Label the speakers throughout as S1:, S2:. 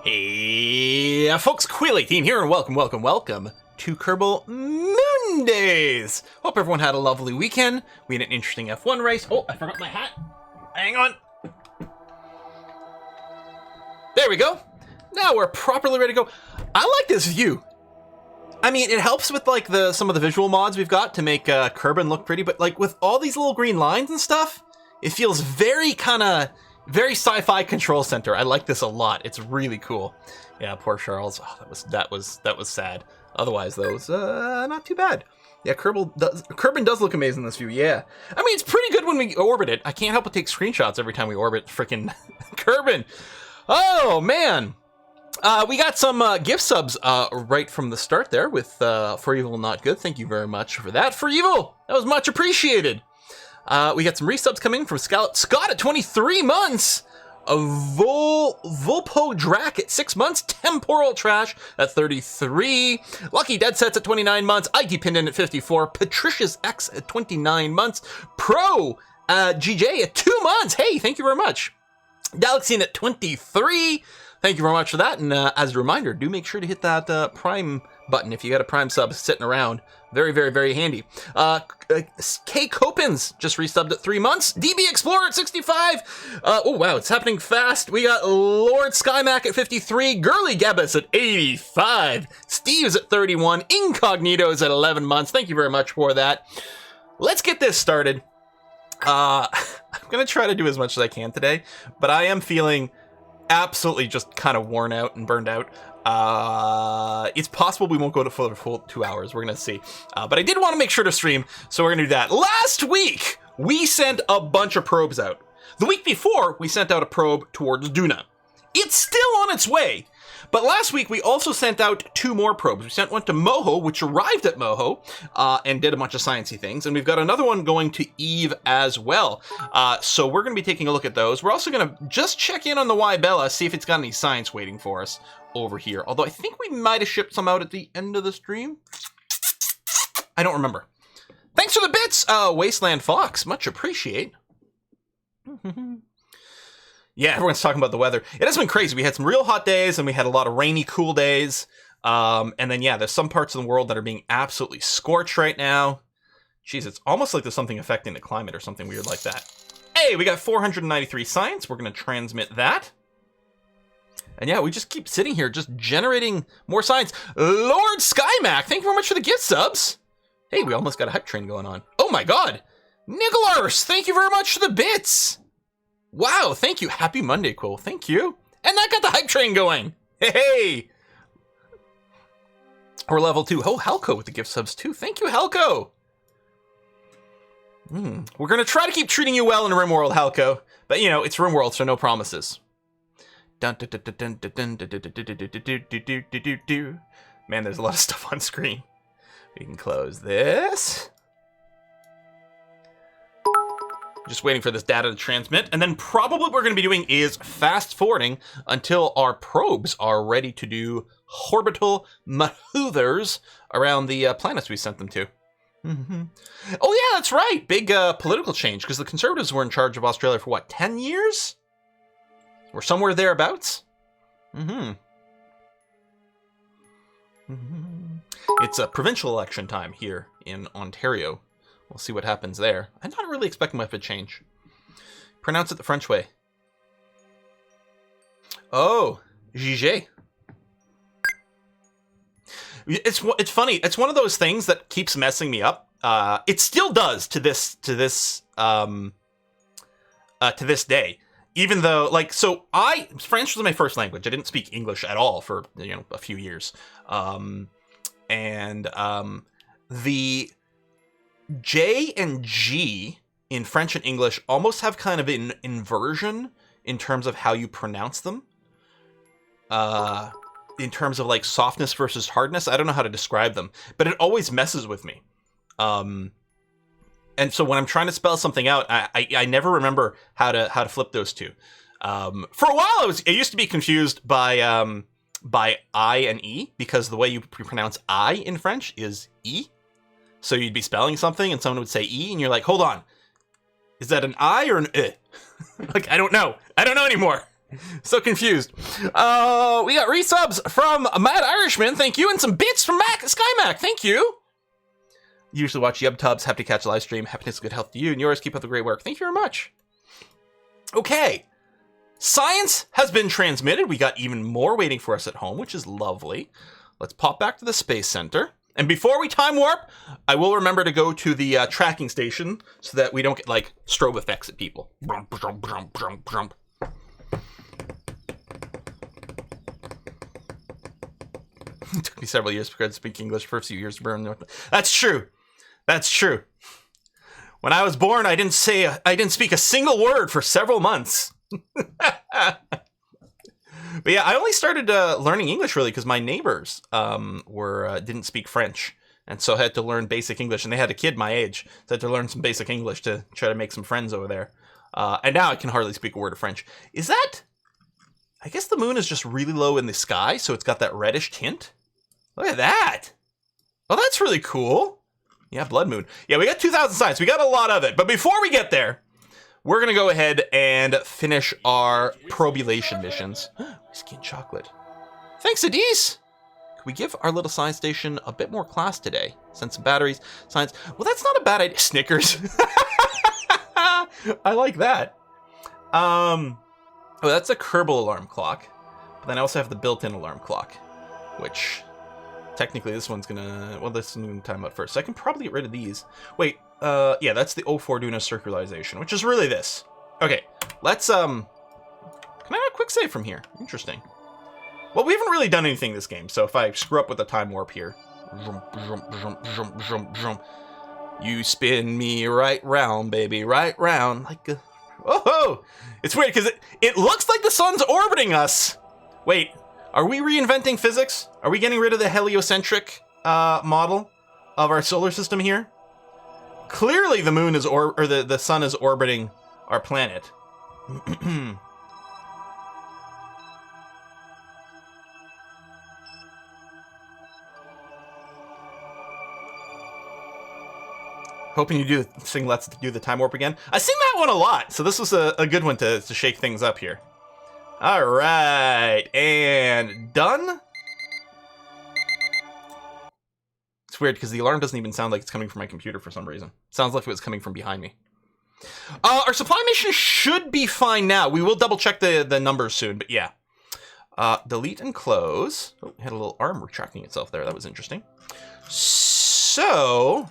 S1: Hey, folks, Quail18 here, and welcome to Kerbal Mondays. Hope everyone had a lovely weekend. We had an interesting F1 race. Oh, I forgot my hat. Hang on. There we go. Now we're properly ready to go. I like this view. I mean, it helps with like some of the visual mods we've got to make Kerbin look pretty, but like with all these little green lines and stuff, it feels very very sci-fi control center. I like this a lot. It's really cool. Yeah, poor Charles. Oh, that was sad. Otherwise, though, it's not too bad. Yeah, Kerbin does look amazing in this view. Yeah, I mean, it's pretty good when we orbit it. I can't help but take screenshots every time we orbit frickin' Kerbin. Oh man, we got some gift subs right from the start there with For Evil Not Good. Thank you very much for that, For Evil. That was much appreciated. We got some resubs coming from Scott at 23 months. A Volpo Drac at 6 months. Temporal Trash at 33. Lucky Dead Sets at 29 months. IT Pinned at 54. Patricia's X at 29 months. Pro GJ at 2 months. Hey, thank you very much. Galaxian at 23. Thank you very much for that. And as a reminder, do make sure to hit that Prime button if you got a Prime sub sitting around. Very handy. K Copins just resubbed at 3 months. DB Explorer at 65. Oh wow, it's happening fast. We got Lord Skymac at 53. Girly Gabbis at 85. Steve's at 31. Incognito's at 11 months. Thank you very much for that. Let's get this started. I'm gonna try to do as much as I can today, but I am feeling absolutely just kind of worn out and burned out. It's possible we won't go to full 2 hours. We're gonna see. But I did want to make sure to stream, so we're gonna do that. Last week, we sent a bunch of probes out. The week before, we sent out a probe towards Duna. It's still on its way. But last week, we also sent out 2 more probes. We sent one to Moho, which arrived at Moho, and did a bunch of sciencey things. And we've got another one going to Eve as well. So we're going to be taking a look at those. We're also going to just check in on the Bella, see if it's got any science waiting for us over here. Although I think we might have shipped some out at the end of the stream. I don't remember. Thanks for the bits, Wasteland Fox. Much appreciate. Yeah, everyone's talking about the weather. It has been crazy. We had some real hot days, and we had a lot of rainy, cool days. And then, yeah, there's some parts of the world that are being absolutely scorched right now. Jeez, it's almost like there's something affecting the climate or something weird like that. Hey, we got 493 science. We're going to transmit that. And yeah, we just keep sitting here, just generating more science. Lord Skymac, thank you very much for the gift subs. Hey, we almost got a hype train going on. Oh my god. Nicholas, thank you very much for the bits. Wow, thank you. Happy Monday, Quill. Thank you. And that got the hype train going. Hey. We're level 2. Oh, Halco with the gift subs too. Thank you, Halco. We're going to try to keep treating you well in RimWorld, Halco. But, you know, it's RimWorld, so no promises. Man, there's a lot of stuff on screen. We can close this. Just waiting for this data to transmit. And then probably what we're going to be doing is fast forwarding until our probes are ready to do orbital maneuvers around the planets we sent them to. Oh yeah, that's right. Big political change, because the Conservatives were in charge of Australia for what, 10 years? Or somewhere thereabouts? It's a provincial election time here in Ontario. We'll see what happens there. I'm not really expecting much of a change. Pronounce it the French way. Oh, Gigé. It's funny. It's one of those things that keeps messing me up. It still does to this day. Even though, like, so French was my first language. I didn't speak English at all for, you know, a few years. The J and G in French and English almost have kind of an inversion in terms of how you pronounce them. In terms of like softness versus hardness. I don't know how to describe them, but it always messes with me. And so when I'm trying to spell something out, I never remember how to flip those two. For a while, I used to be confused by I and E, because the way you pronounce I in French is E. So you'd be spelling something and someone would say E, and you're like, hold on. Is that an I or an I? Like, I don't know. I don't know anymore. So confused. We got resubs from Mad Irishman, thank you, and some bits from SkyMac, thank you. Usually watch YubTubs, happy to catch a live stream, happiness, good health to you and yours, keep up the great work. Thank you very much. Okay, science has been transmitted. We got even more waiting for us at home, which is lovely. Let's pop back to the Space Center. And before we time warp, I will remember to go to the tracking station so that we don't get, like, strobe effects at people. It took me several years to speak English, for a few years to learn. That's true. That's true. When I was born, I didn't speak a single word for several months. But yeah, I only started learning English really because my neighbors didn't speak French, and so I had to learn basic English. And they had a kid my age, so I had to learn some basic English to try to make some friends over there. And now I can hardly speak a word of French. Is that? I guess the moon is just really low in the sky, so it's got that reddish tint. Look at that! Oh, that's really cool. Yeah, blood moon. Yeah, we got 2,000 signs. We got a lot of it. But before we get there, we're going to go ahead and finish our probulation missions. Whiskey and chocolate. Thanks, Adise! Can we give our little science station a bit more class today? Send some batteries, science. Well, that's not a bad idea. Snickers. I like that. Oh, that's a Kerbal alarm clock. But then I also have the built-in alarm clock, which technically this one's gonna, well, this is time out first. So I can probably get rid of these. Wait, yeah, that's the 04 Duna circularization, which is really this. Okay, let's, can I have a quick save from here? Interesting. Well, we haven't really done anything this game, so if I screw up with the time warp here. You spin me right round, baby, right round. Like a, oh, it's weird because it looks like the sun's orbiting us. Wait, are we reinventing physics? Are we getting rid of the heliocentric model of our solar system here? Clearly the moon is, or the sun is orbiting our planet. Hoping you do sing Let's Do the Time Warp again. I sing that one a lot, so this was a good one to shake things up here. All right, and done. It's weird because the alarm doesn't even sound like it's coming from my computer for some reason. It sounds like it was coming from behind me. Our supply mission should be fine now. We will double check the numbers soon, but yeah. Delete and close. Oh, had a little arm retracting itself there. That was interesting. So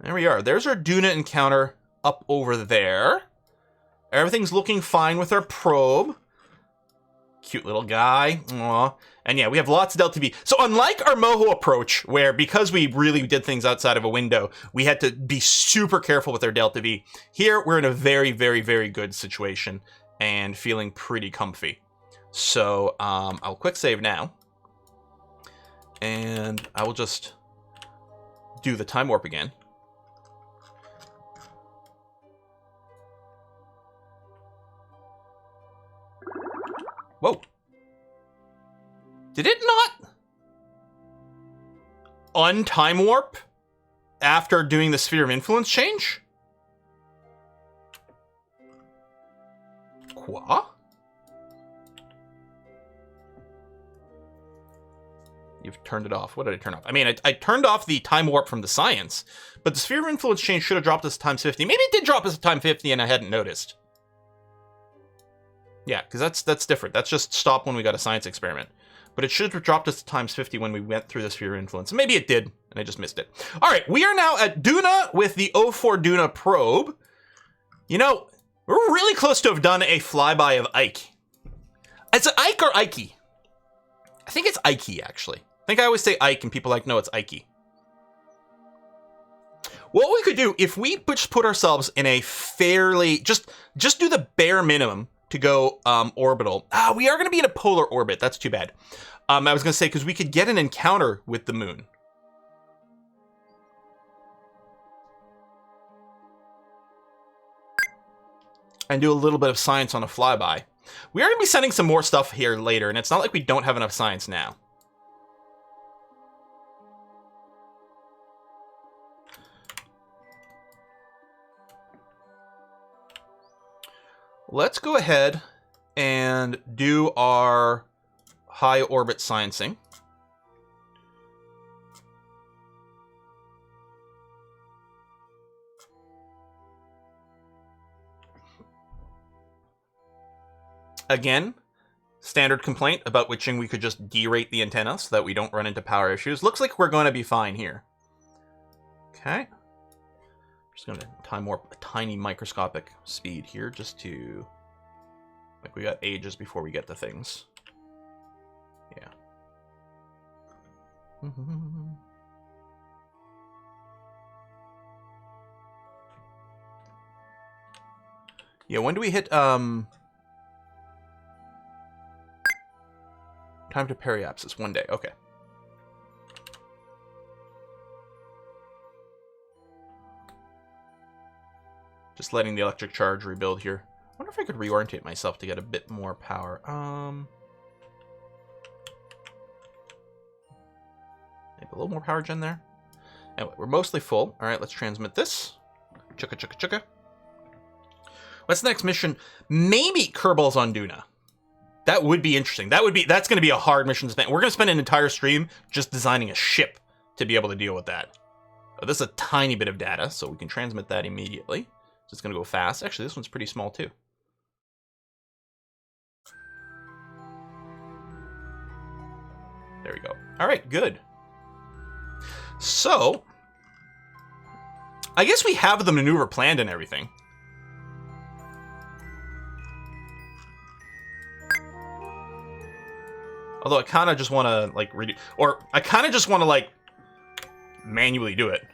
S1: there we are. There's our Duna encounter up over there. Everything's looking fine with our probe. Cute little guy. Aww. And yeah, we have lots of Delta V. So unlike our Moho approach, where because we really did things outside of a window, we had to be super careful with our Delta V. Here, we're in a very, very, very good situation and feeling pretty comfy. So I'll quick save now. And I will just do the time warp again. Whoa. Did it not untime warp after doing the sphere of influence change? Qua? You've turned it off. What did I turn off? I mean, I turned off the time warp from the science, but the sphere of influence change should have dropped us to times 50. Maybe it did drop us to time 50 and I hadn't noticed. Yeah, because that's different. That's just stop when we got a science experiment. But it should have dropped us to times 50 when we went through the sphere of influence. Maybe it did, and I just missed it. All right, we are now at Duna with the 04 Duna probe. You know, we're really close to have done a flyby of Ike. Is it Ike or Ikey? I think it's Ikey, actually. I think I always say Ike, and people are like, no, it's Ikey. What we could do, if we just put ourselves in a fairly, just do the bare minimum to go orbital. We are going to be in a polar orbit. That's too bad. I was going to say, because we could get an encounter with the moon. And do a little bit of science on a flyby. We are going to be sending some more stuff here later, and it's not like we don't have enough science now. Let's go ahead and do our high orbit sciencing. Again, standard complaint about wishing we could just derate the antenna so that we don't run into power issues. Looks like we're going to be fine here. Okay. Just going to time warp a tiny microscopic speed here just to... Like, we got ages before we get to things. Yeah. Yeah, when do we hit, time to periapsis? 1 day, okay. Just letting the electric charge rebuild here. I wonder if I could reorientate myself to get a bit more power. Maybe a little more power gen there. Anyway, we're mostly full. All right, let's transmit this. Chugga, chugga, chugga. What's the next mission? Maybe Kerbal's on Duna. That would be interesting. That's going to be a hard mission to spend. We're going to spend an entire stream just designing a ship to be able to deal with that. Oh, this is a tiny bit of data, so we can transmit that immediately. So it's going to go fast. Actually, this one's pretty small too. There we go. All right, good. So, I guess we have the maneuver planned and everything. Although I kind of just want to, like, redo... Or, I kind of just want to, like, manually do it.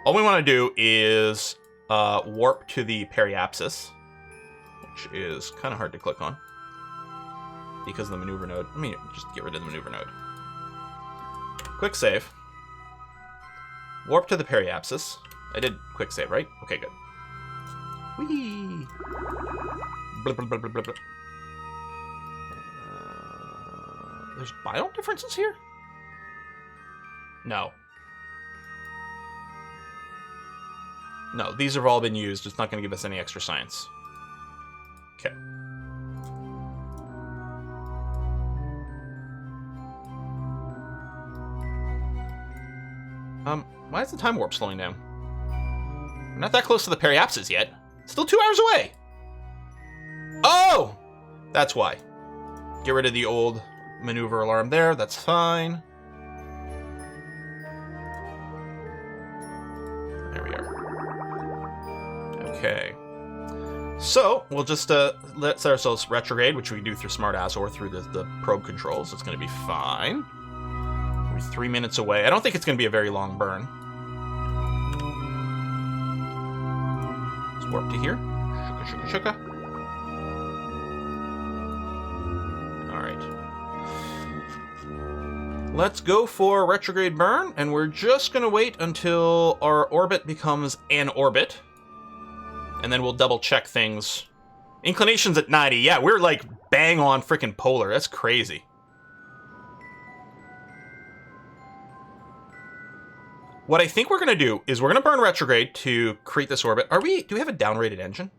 S1: All we want to do is warp to the periapsis, which is kind of hard to click on because of the maneuver node. Let me just get rid of the maneuver node. Quick save. Warp to the periapsis. I did quick save, right? Okay, good. Whee! Blip, blip, blip, blip, blip. There's biome differences here? No. No, these have all been used. It's not going to give us any extra science. Okay. Why is the time warp slowing down? We're not that close to the periapsis yet. Still 2 hours away. Oh! That's why. Get rid of the old maneuver alarm there. That's fine. There we are. Okay. So, we'll just let ourselves retrograde, which we can do through smartass or through the probe controls. It's going to be fine. We're 3 minutes away. I don't think it's going to be a very long burn. Let's warp to here. Shuka, shuka, shuka. Alright. Let's go for retrograde burn, and we're just going to wait until our orbit becomes an orbit. And then we'll double check things. Inclination's at 90. Yeah, we're like bang on freaking polar. That's crazy. What I think we're going to do is we're going to burn retrograde to create this orbit. Do we have a downrated engine?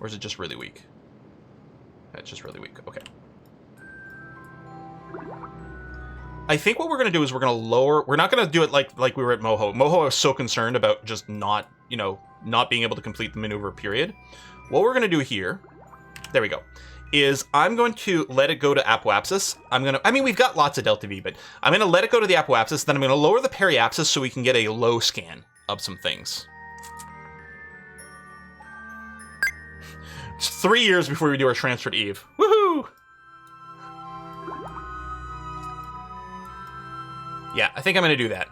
S1: Or is it just really weak? It's just really weak. Okay. I think what we're going to do is we're going to lower... We're not going to do it like we were at Moho. Moho was so concerned about just not, not being able to complete the maneuver period. What we're going to do here... There we go. Is I'm going to let it go to apoapsis. We've got lots of delta V, but I'm going to let it go to the apoapsis, then I'm going to lower the periapsis so we can get a low scan of some things. It's 3 years before we do our transfer to Eve. Woohoo! Yeah, I think I'm going to do that.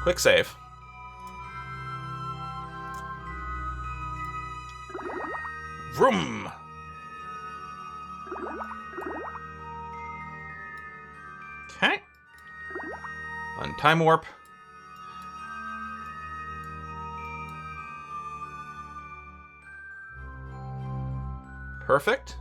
S1: Quick save. Vroom! Okay. On time warp. Perfect.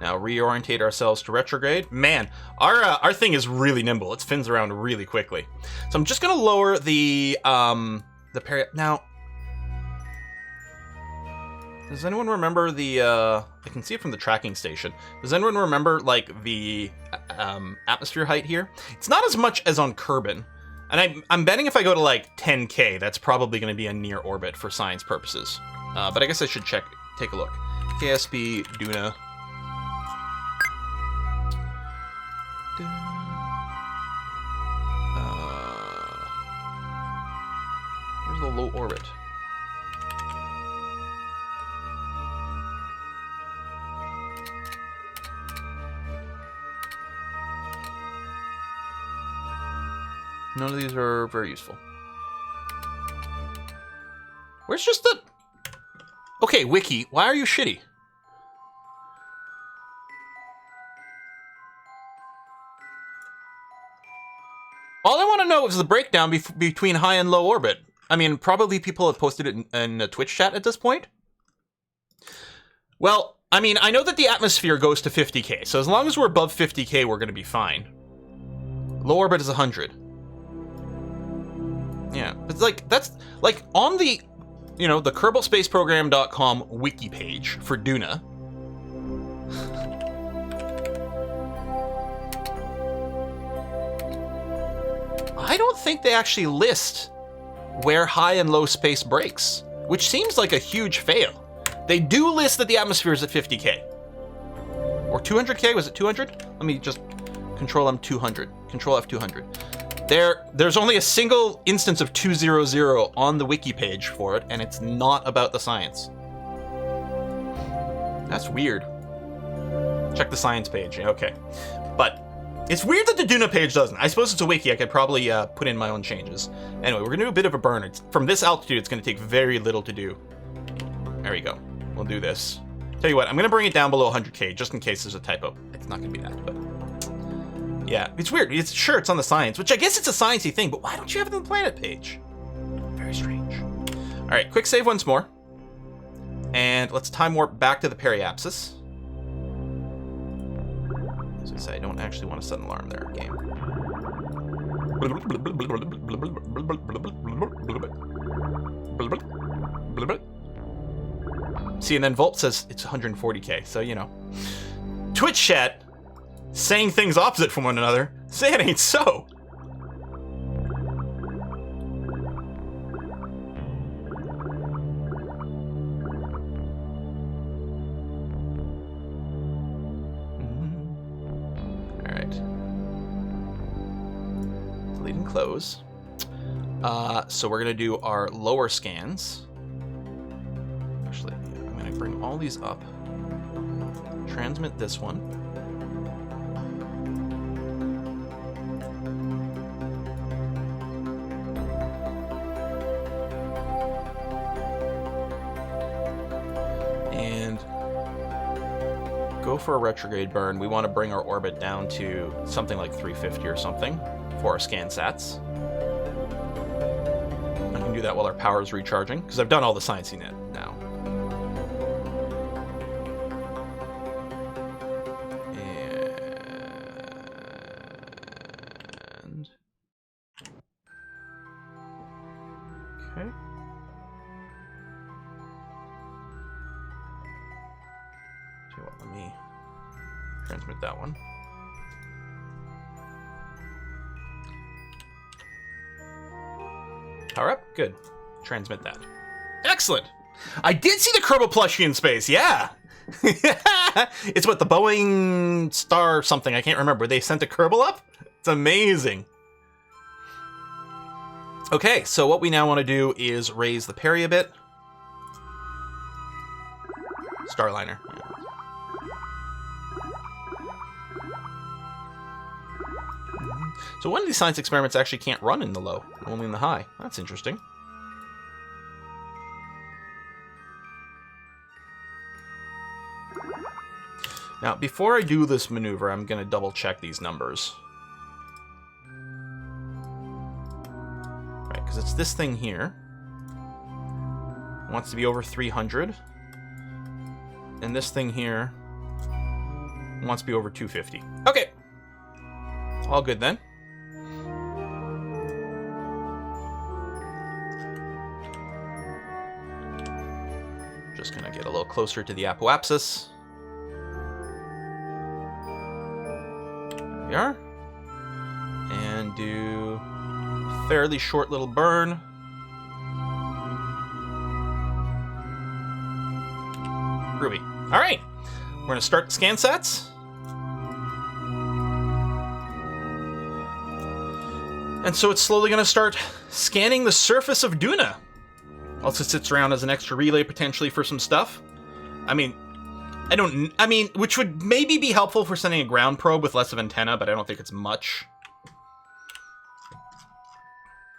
S1: Now reorientate ourselves to retrograde. Man, our thing is really nimble. It spins around really quickly. So I'm just gonna lower the now. Does anyone remember the, I can see it from the tracking station. Does anyone remember, like, the atmosphere height here? It's not as much as on Kerbal. And I'm betting if I go to, like, 10K, that's probably going to be a near orbit for science purposes. But I guess I should take a look. KSP, Duna. Where's the low orbit? None of these are very useful. Where's just the... Okay, Wiki, why are you shitty? All I want to know is the breakdown between high and low orbit. I mean, probably people have posted it in a Twitch chat at this point. Well, I mean, I know that the atmosphere goes to 50K, so as long as we're above 50K, we're going to be fine. Low orbit is 100. Yeah, it's like, that's, like, on the, you know, the KerbalSpaceProgram.com wiki page for Duna. I don't think they actually list where high and low space breaks, which seems like a huge fail. They do list that the atmosphere is at 50K. Or 200K, was it 200? Let me just Control M 200, Control F 200. There's only a single instance of 200 on the wiki page for it, and it's not about the science. That's weird. Check the science page, okay. But it's weird that the Duna page doesn't. I suppose it's a wiki, I could probably put in my own changes. Anyway, we're gonna do a bit of a burn. From this altitude, it's gonna take very little to do. There we go, we'll do this. Tell you what, I'm gonna bring it down below 100K, just in case there's a typo. It's not gonna be that, but... Yeah, it's weird. Sure, it's on the science, which I guess it's a sciencey thing, but why don't you have it on the planet page? Very strange. All right, quick save once more. And let's time warp back to the periapsis. As I say, I don't actually want to set an alarm there, game. See, and then Volt says it's 140K, so, you know. Twitch chat saying things opposite from one another. Say it ain't so. All right. Delete and close. So we're gonna do our lower scans. Actually, I'm gonna bring all these up. Transmit this one. Go for a retrograde burn. We want to bring our orbit down to something like 350 or something for our scan sats. I can do that while our power is recharging, because I've done all the sciencing now. And... Okay. Let me transmit that one. Power up, good. Transmit that. Excellent. I did see the Kerbal plushie in space, yeah. It's what, the Boeing Star something, I can't remember. They sent a Kerbal up? It's amazing. Okay, so what we now want to do is raise the peri a bit. Starliner. Yeah. So one of these science experiments actually can't run in the low, only in the high. That's interesting. Now, before I do this maneuver, I'm going to double check these numbers. Right, because it's this thing here. It wants to be over 300. And this thing here wants to be over 250. Okay. All good then. Just gonna get a little closer to the apoapsis. There we are. And do a fairly short little burn. Groovy. All right, we're gonna start the scan sets. And so it's slowly gonna start scanning the surface of Duna. Also sits around as an extra relay potentially for some stuff. I mean, which would maybe be helpful for sending a ground probe with less of antenna, but I don't think it's much.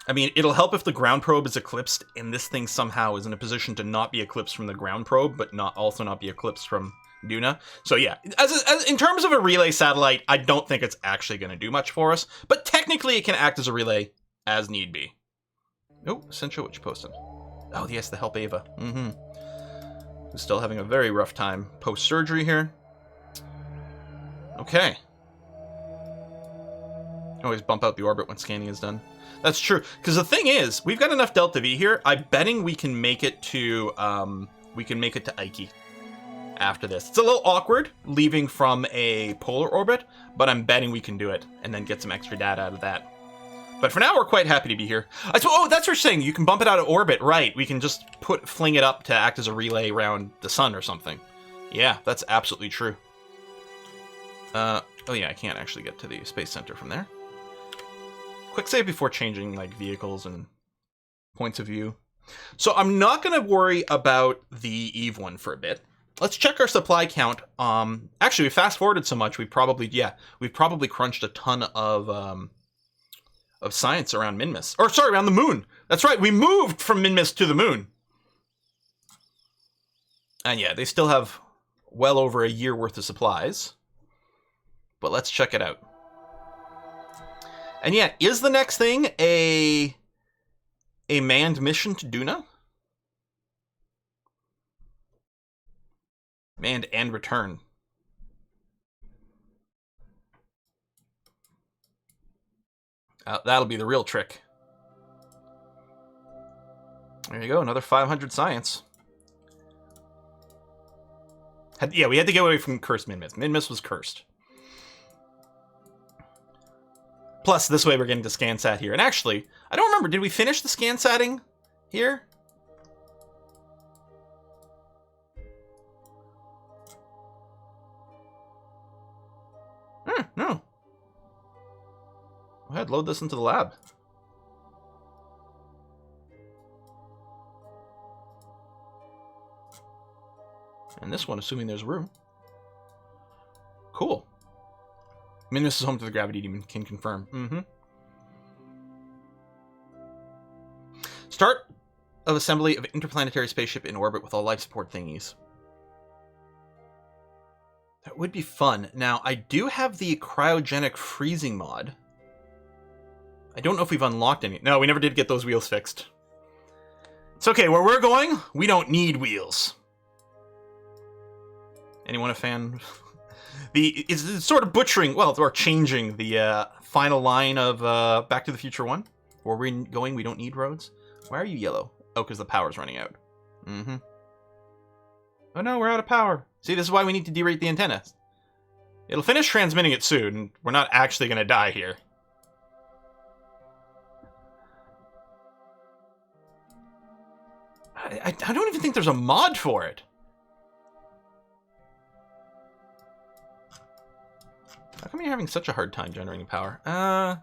S1: I mean, it'll help if the ground probe is eclipsed and this thing somehow is in a position to not be eclipsed from the ground probe, but also not be eclipsed from Duna. So yeah, as in terms of a relay satellite, I don't think it's actually going to do much for us, but technically it can act as a relay as need be. Oh, Essential Witch posted. Oh yes, the Help Ava. Who's still having a very rough time post-surgery here. Okay. Always bump out the orbit when scanning is done. That's true, because the thing is, we've got enough Delta V here. I'm betting we can make it to Ike after this. It's a little awkward leaving from a polar orbit, but I'm betting we can do it and then get some extra data out of that. But for now, we're quite happy to be here. Oh, that's what you're saying. You can bump it out of orbit, right? We can just fling it up to act as a relay around the sun or something. Yeah, that's absolutely true. Oh yeah, I can't actually get to the Space Center from there. Quick save before changing like vehicles and points of view. So I'm not going to worry about the Eve one for a bit. Let's check our supply count. Actually, we fast forwarded so much we've probably crunched a ton of science around Minmus. Or sorry, around the moon. That's right, we moved from Minmus to the moon. And yeah, they still have well over a year worth of supplies. But let's check it out. And yeah, is the next thing a manned mission to Duna? Manned and return. That'll be the real trick. There you go, another 500 science. Yeah, we had to get away from cursed Minmus. Minmus was cursed. Plus, this way we're getting to ScanSat here. And actually, I don't remember, did we finish the ScanSatting here? No. Go ahead, load this into the lab. And this one, assuming there's room. Cool. Minmus is home to the Gravity Demon, can confirm. Start of assembly of interplanetary spaceship in orbit with all life support thingies. That would be fun. Now, I do have the cryogenic freezing mod. I don't know if we've unlocked any. No, we never did get those wheels fixed. It's okay, where we're going, we don't need wheels. Anyone a fan? It's sort of butchering, well, or changing the final line of Back to the Future 1. Where we're going, we don't need roads. Why are you yellow? Oh, because the power's running out. Oh no, we're out of power. See, this is why we need to derate the antenna. It'll finish transmitting it soon. We're not actually going to die here. I don't even think there's a mod for it. How come you're having such a hard time generating power? I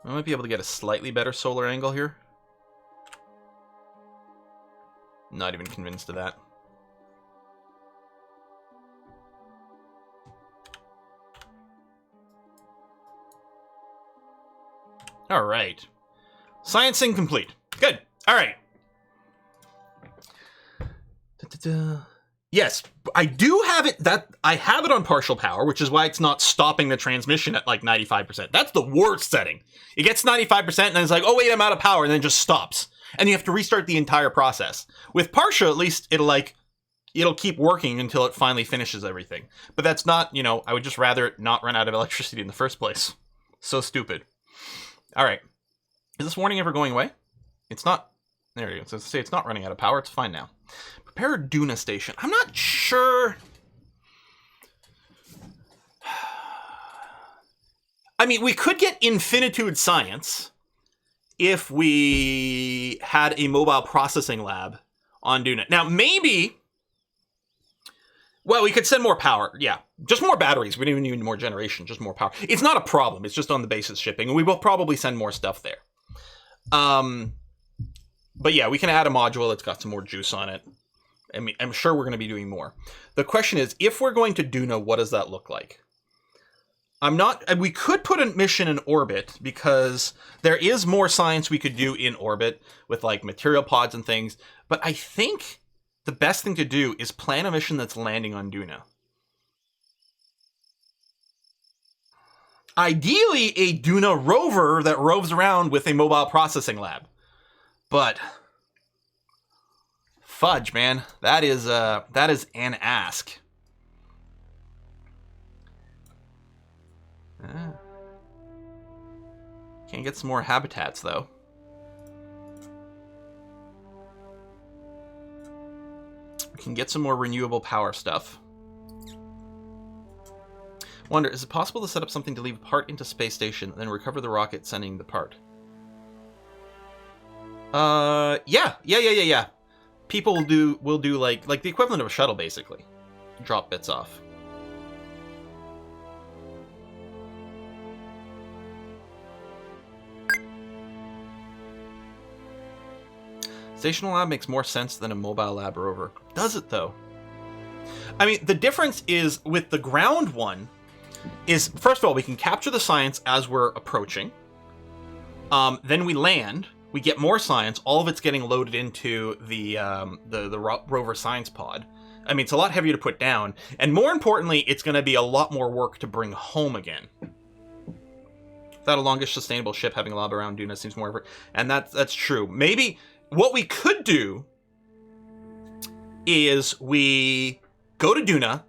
S1: might be able to get a slightly better solar angle here. Not even convinced of that. All right. Sciencing complete. Good. All right. Yes, I do have it. I have it on partial power, which is why it's not stopping the transmission at like 95%. That's the worst setting. It gets 95% and then it's like, oh wait, I'm out of power, and then it just stops. And you have to restart the entire process. With partial, at least it'll keep working until it finally finishes everything. But that's not, I would just rather it not run out of electricity in the first place. So stupid. All right. Is this warning ever going away? It's not There you go. So say it's not running out of power. It's fine now. Prepare a Duna station. I'm not sure. I mean, we could get Infinitude Science if we had a mobile processing lab on Duna. Now, maybe... Well, we could send more power. Yeah, just more batteries. We don't even need more generation, just more power. It's not a problem. It's just on the basis shipping, and we will probably send more stuff there. But yeah, we can add a module that's got some more juice on it. I mean, I'm sure we're going to be doing more. The question is, if we're going to Duna, what does that look like? We could put a mission in orbit, because there is more science we could do in orbit with like material pods and things. But I think the best thing to do is plan a mission that's landing on Duna. Ideally, a Duna rover that roves around with a mobile processing lab. But fudge, man, that is an ask. Can't get some more habitats though. We can get some more renewable power stuff. Wonder, is it possible to set up something to leave a part into space station, then recover the rocket sending the part? Yeah. People will do like the equivalent of a shuttle, basically. Drop bits off. Stational lab makes more sense than a mobile lab rover. Does it, though? I mean, the difference is with the ground one is, first of all, we can capture the science as we're approaching. Then we land. We get more science. All of it's getting loaded into the rover science pod. I mean, it's a lot heavier to put down. And more importantly, it's going to be a lot more work to bring home again. Without a longish sustainable ship, having a lab around Duna seems more effort. And that's true. Maybe what we could do is we go to Duna,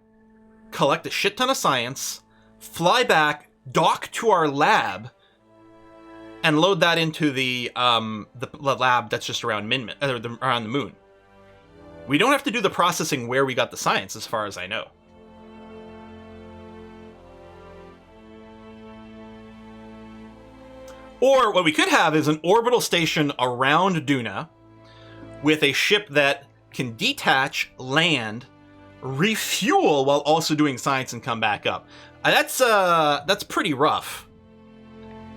S1: collect a shit ton of science, fly back, dock to our lab, and load that into the lab that's just around around the moon. We don't have to do the processing where we got the science, as far as I know. Or what we could have is an orbital station around Duna with a ship that can detach, land, refuel while also doing science and come back up. That's pretty rough.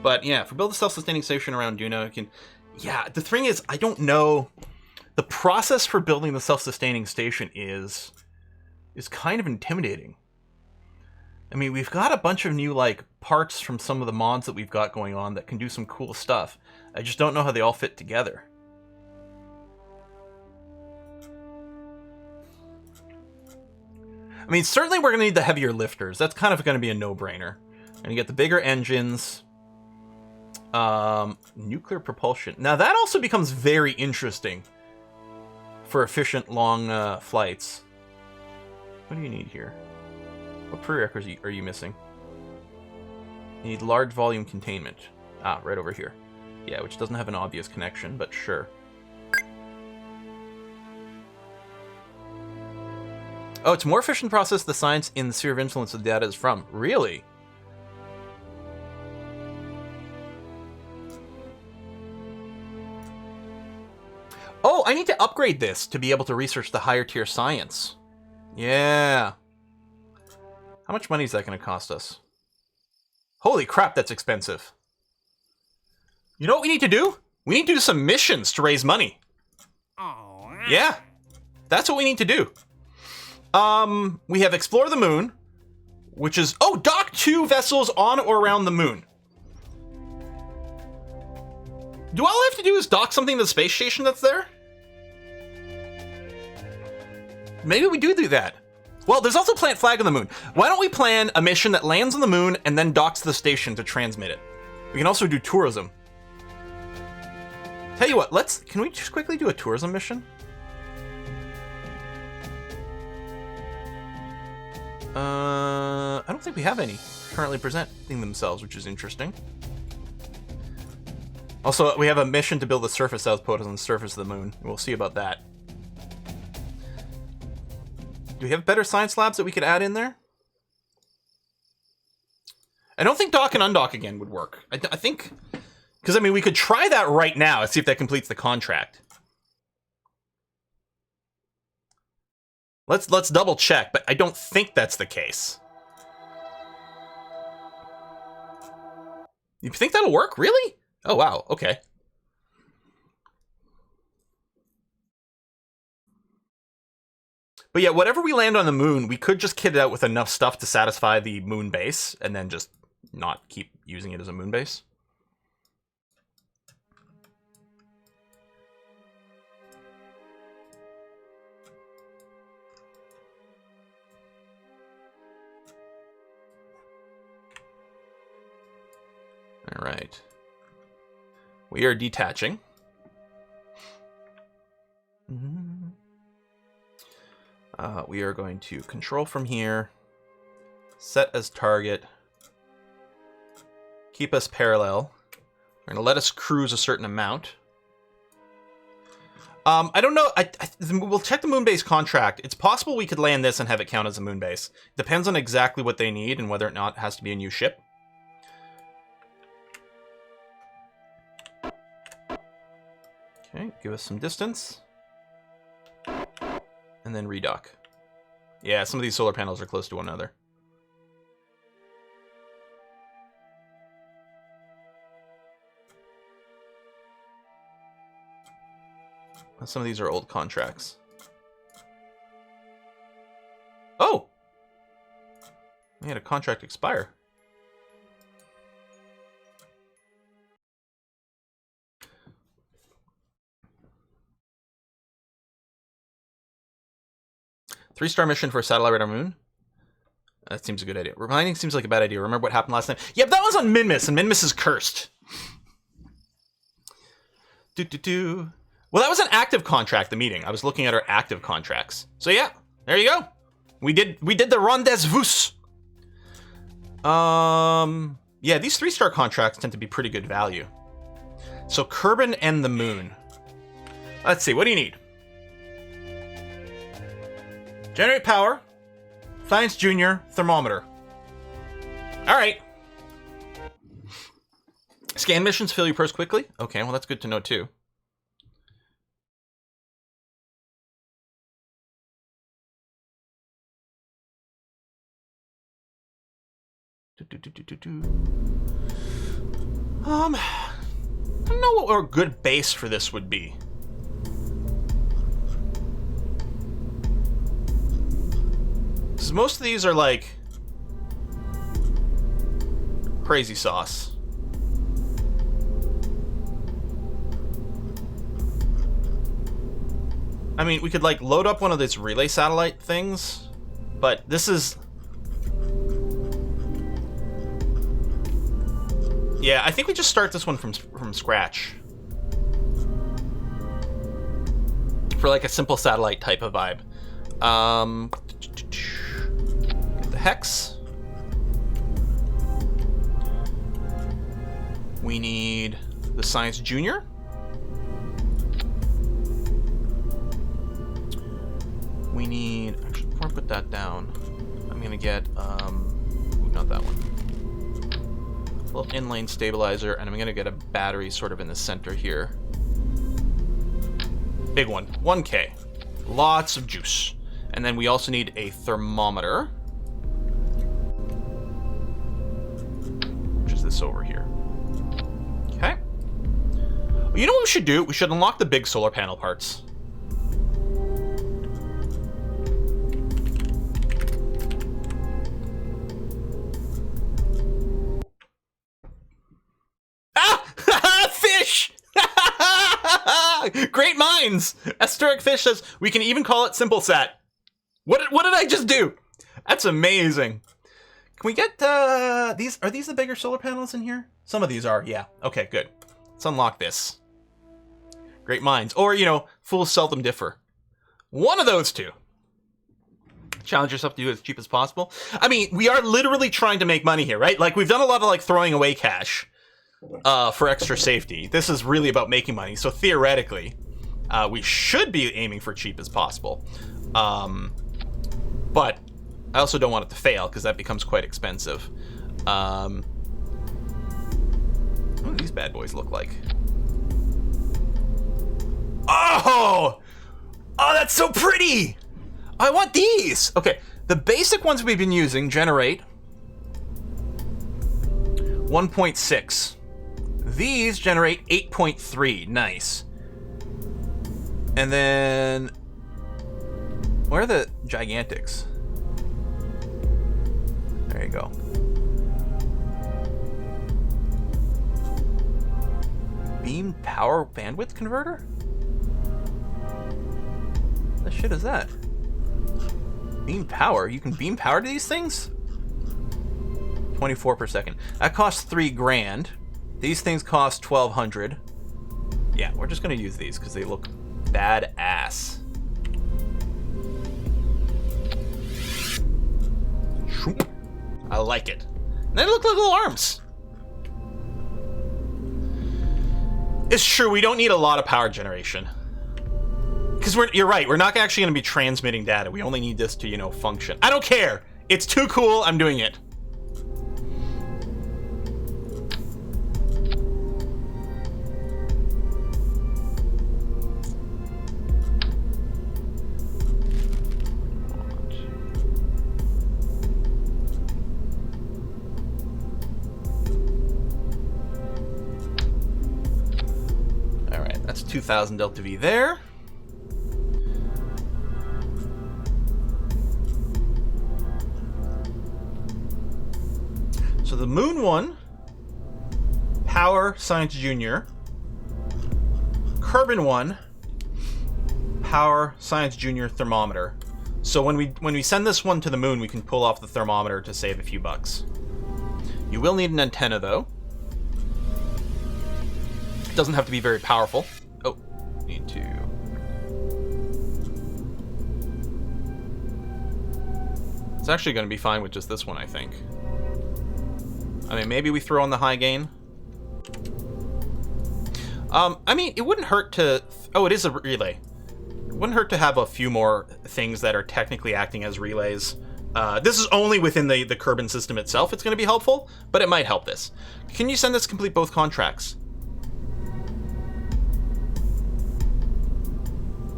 S1: But yeah, if we build a self-sustaining station around Duna, it can... Yeah, the thing is, I don't know... The process for building the self-sustaining station is kind of intimidating. I mean, we've got a bunch of new, like, parts from some of the mods that we've got going on that can do some cool stuff. I just don't know how they all fit together. I mean, certainly we're going to need the heavier lifters. That's kind of going to be a no-brainer. And you get the bigger engines. Nuclear propulsion. Now, that also becomes very interesting for efficient, long flights. What do you need here? What prerequisites are you missing? You need large volume containment. Ah, right over here. Yeah, which doesn't have an obvious connection, but sure. Oh, it's more efficient to process the science in the sphere of influence the data is from. Really? Oh, I need to upgrade this to be able to research the higher tier science. Yeah. How much money is that going to cost us? Holy crap, that's expensive. You know what we need to do? We need to do some missions to raise money. Oh. Yeah, that's what we need to do. We have Explore the Moon, which is... Oh, dock 2 vessels on or around the moon. Do all I have to do is dock something to the space station that's there? Maybe we do that. Well, there's also plant flag on the moon. Why don't we plan a mission that lands on the moon and then docks to the station to transmit it? We can also do tourism. Tell you what, can we just quickly do a tourism mission? I don't think we have any currently presenting themselves, which is interesting. Also, we have a mission to build a surface outpost on the surface of the moon. We'll see about that. Do we have better science labs that we could add in there? I don't think dock and undock again would work. I think... Because, I mean, we could try that right now and see if that completes the contract. Let's double check, but I don't think that's the case. You think that'll work? Really? Oh, wow. Okay. But yeah, whatever we land on the moon, we could just kit it out with enough stuff to satisfy the moon base, and then just not keep using it as a moon base. All right. We are detaching. We are going to control from here, set as target, keep us parallel. We're going to let us cruise a certain amount. I don't know. We'll check the moon base contract. It's possible we could land this and have it count as a moon base. Depends on exactly what they need and whether or not it has to be a new ship. Okay, give us some distance. And then redock. Yeah, some of these solar panels are close to one another. Some of these are old contracts. Oh! We had a contract expire. Three-star mission for a satellite radar moon. That seems a good idea. Reminding seems like a bad idea. Remember what happened last time? Yeah, that was on Minmus, and Minmus is cursed. Well, that was an active contract, the meeting. I was looking at our active contracts. So yeah, there you go. We did the rendezvous. Yeah, these 3-star contracts tend to be pretty good value. So Kerbal and the moon. Let's see, what do you need? Generate power, Science Junior, thermometer. All right. Scan missions fill your purse quickly. Okay, well that's good to know too. I don't know what a good base for this would be. Because most of these are like crazy sauce. I mean, we could like load up one of these relay satellite things, but this is... Yeah, I think we just start this one from scratch. For like a simple satellite type of vibe. Get the hex. We need the Science Junior. We need... Actually, before I put that down, I'm gonna get... Ooh, not that one. A little inlane stabilizer, and I'm gonna get a battery sort of in the center here. Big one, 1K. Lots of juice. And then we also need a thermometer. Which is this over here. Okay. Well, you know what we should do? We should unlock the big solar panel parts. Great minds! Asteric Fish says, we can even call it Simple Sat. What did I just do? That's amazing. Can we get, these, are these the bigger solar panels in here? Some of these are, yeah. Okay, good. Let's unlock this. Great minds. Or, you know, fools seldom differ. One of those two. Challenge yourself to do it as cheap as possible. I mean, we are literally trying to make money here, right? Like, we've done a lot of, like, throwing away cash. for extra safety. This is really about making money. So theoretically, we should be aiming for cheap as possible. But I also don't want it to fail because that becomes quite expensive. What do these bad boys look like? Oh! Oh, that's so pretty! I want these! Okay, the basic ones we've been using generate 1.6. These generate 8.3. Nice. And then... where are the gigantics? There you go. Beam power bandwidth converter? What the shit is that? Beam power? You can beam power to these things? 24 per second. That costs $3,000. These things cost $1,200. Yeah, we're just gonna use these because they look badass. I like it. And they look like little arms. It's true, we don't need a lot of power generation. Because you're right, we're not actually going to be transmitting data. We only need this to, you know, function. I don't care. It's too cool. I'm doing it. All right, that's 2,000 delta V there. So the Moon one, Power Science Junior. Kerbal one, Power Science Junior thermometer. So when we send this one to the Moon, we can pull off the thermometer to save a few bucks. You will need an antenna though. It doesn't have to be very powerful. Oh, need to. It's actually going to be fine with just this one, I think. I mean, maybe we throw on the high gain. I mean, it wouldn't hurt to... oh, it is a relay. It wouldn't hurt to have a few more things that are technically acting as relays. This is only within the Kerbal system itself. It's going to be helpful, but it might help this. Can you send this to complete both contracts?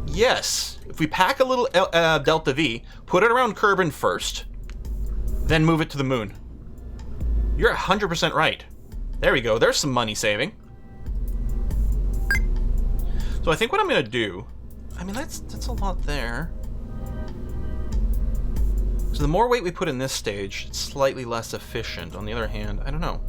S1: Yes. If we pack a little Delta V, put it around Kerbal first, then move it to the Moon. You're 100% right. There we go. There's some money saving. So I think what I'm going to do... I mean, that's a lot there. So the more weight we put in this stage, it's slightly less efficient. On the other hand, I don't know.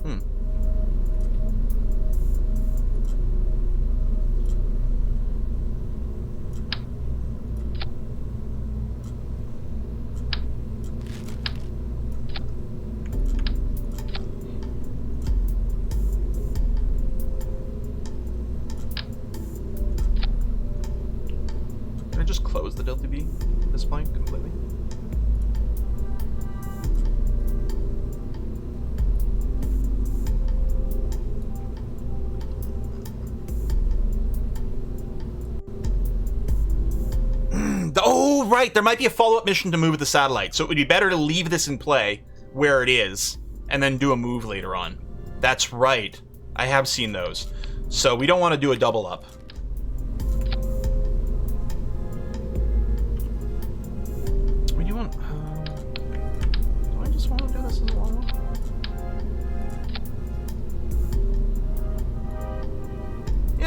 S1: Just close the Delta V display completely. Oh, right, there might be a follow-up mission to move the satellite, so it would be better to leave this in play where it is and then do a move later on. That's right. I have seen those. So we don't want to do a double up.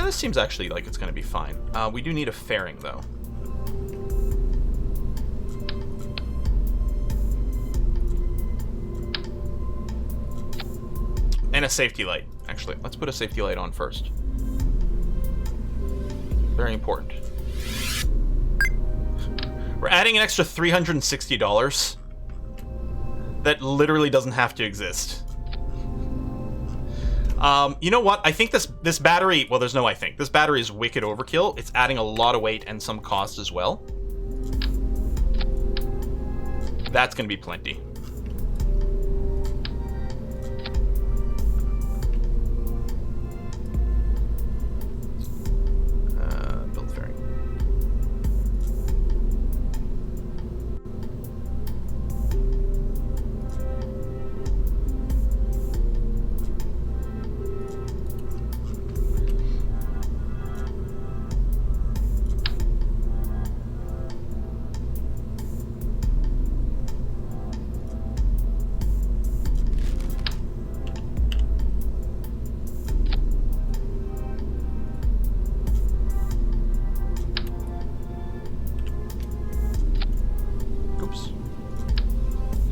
S1: This seems actually like it's going to be fine. We do need a fairing, though. And a safety light. Actually, let's put a safety light on first. Very important. We're adding an extra $360. That literally doesn't have to exist. You know what? I think this battery... well, there's no I think. This battery is wicked overkill. It's adding a lot of weight and some cost as well. That's going to be plenty.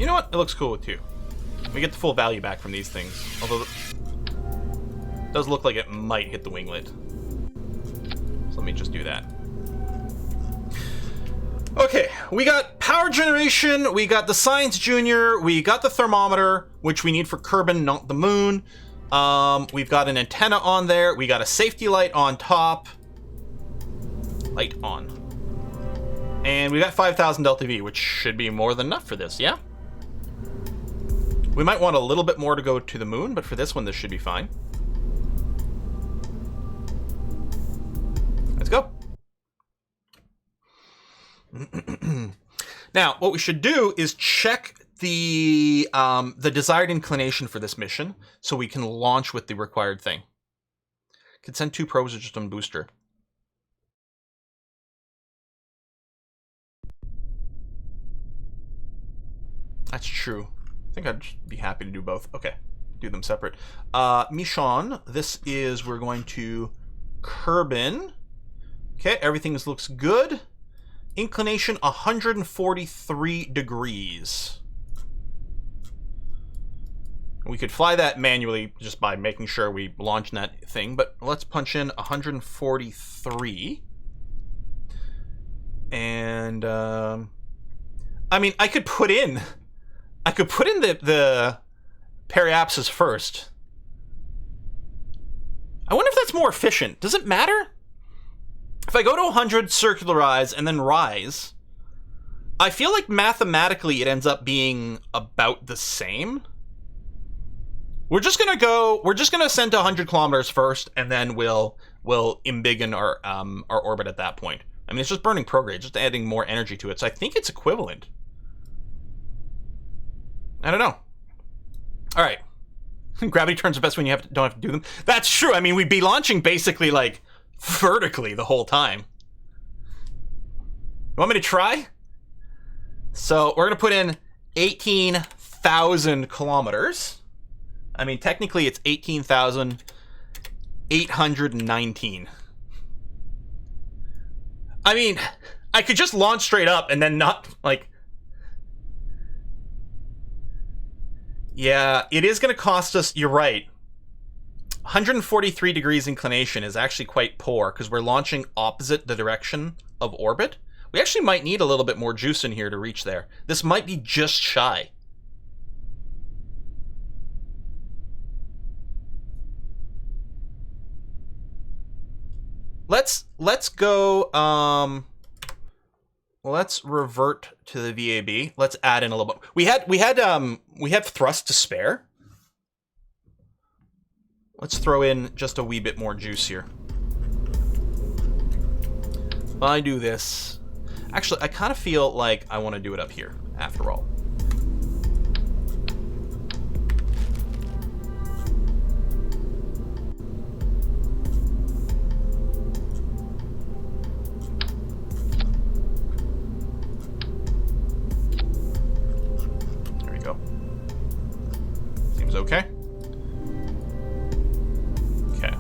S1: You know what? It looks cool with 2. We get the full value back from these things. Although it does look like it might hit the winglet. So let me just do that. Okay, we got power generation, we got the Science Junior, we got the thermometer, which we need for Kerbin, not the moon. We've got an antenna on there, we got a safety light on top. Light on. And we got 5,000 LTV, which should be more than enough for this, yeah? We might want a little bit more to go to the moon, but for this one, this should be fine. Let's go. Now, what we should do is check the desired inclination for this mission, so we can launch with the required thing. Could send 2 probes or just on booster. That's true. I think I'd be happy to do both. Okay, do them separate. Michon, this is, we're going to Kerbin. Okay, everything looks good. Inclination 143 degrees. We could fly that manually just by making sure we launch that thing, but let's punch in 143. And, I mean, I could put in the periapsis first. I wonder if that's more efficient. Does it matter? If I go to 100, circularize, and then rise, I feel like mathematically it ends up being about the same. We're just gonna ascend to 100 kilometers first, and then we'll embiggen our orbit at that point. I mean, it's just burning prograde, just adding more energy to it, so I think it's equivalent. I don't know. All right. Gravity turns are best when you don't have to do them. That's true. I mean, we'd be launching basically, like, vertically the whole time. You want me to try? So we're gonna put in 18,000 kilometers. I mean, technically it's 18,819. I mean, I could just launch straight up and then not, like... Yeah, it is gonna cost us, you're right. 143 degrees inclination is actually quite poor because we're launching opposite the direction of orbit. We actually might need a little bit more juice in here to reach there. This might be just shy. Let's go, let's revert to the VAB. Let's add in a little bit. We have thrust to spare. Let's throw in just a wee bit more juice here. If I do this... Actually, I kind of feel like I want to do it up here, after all. There we go. Seems okay.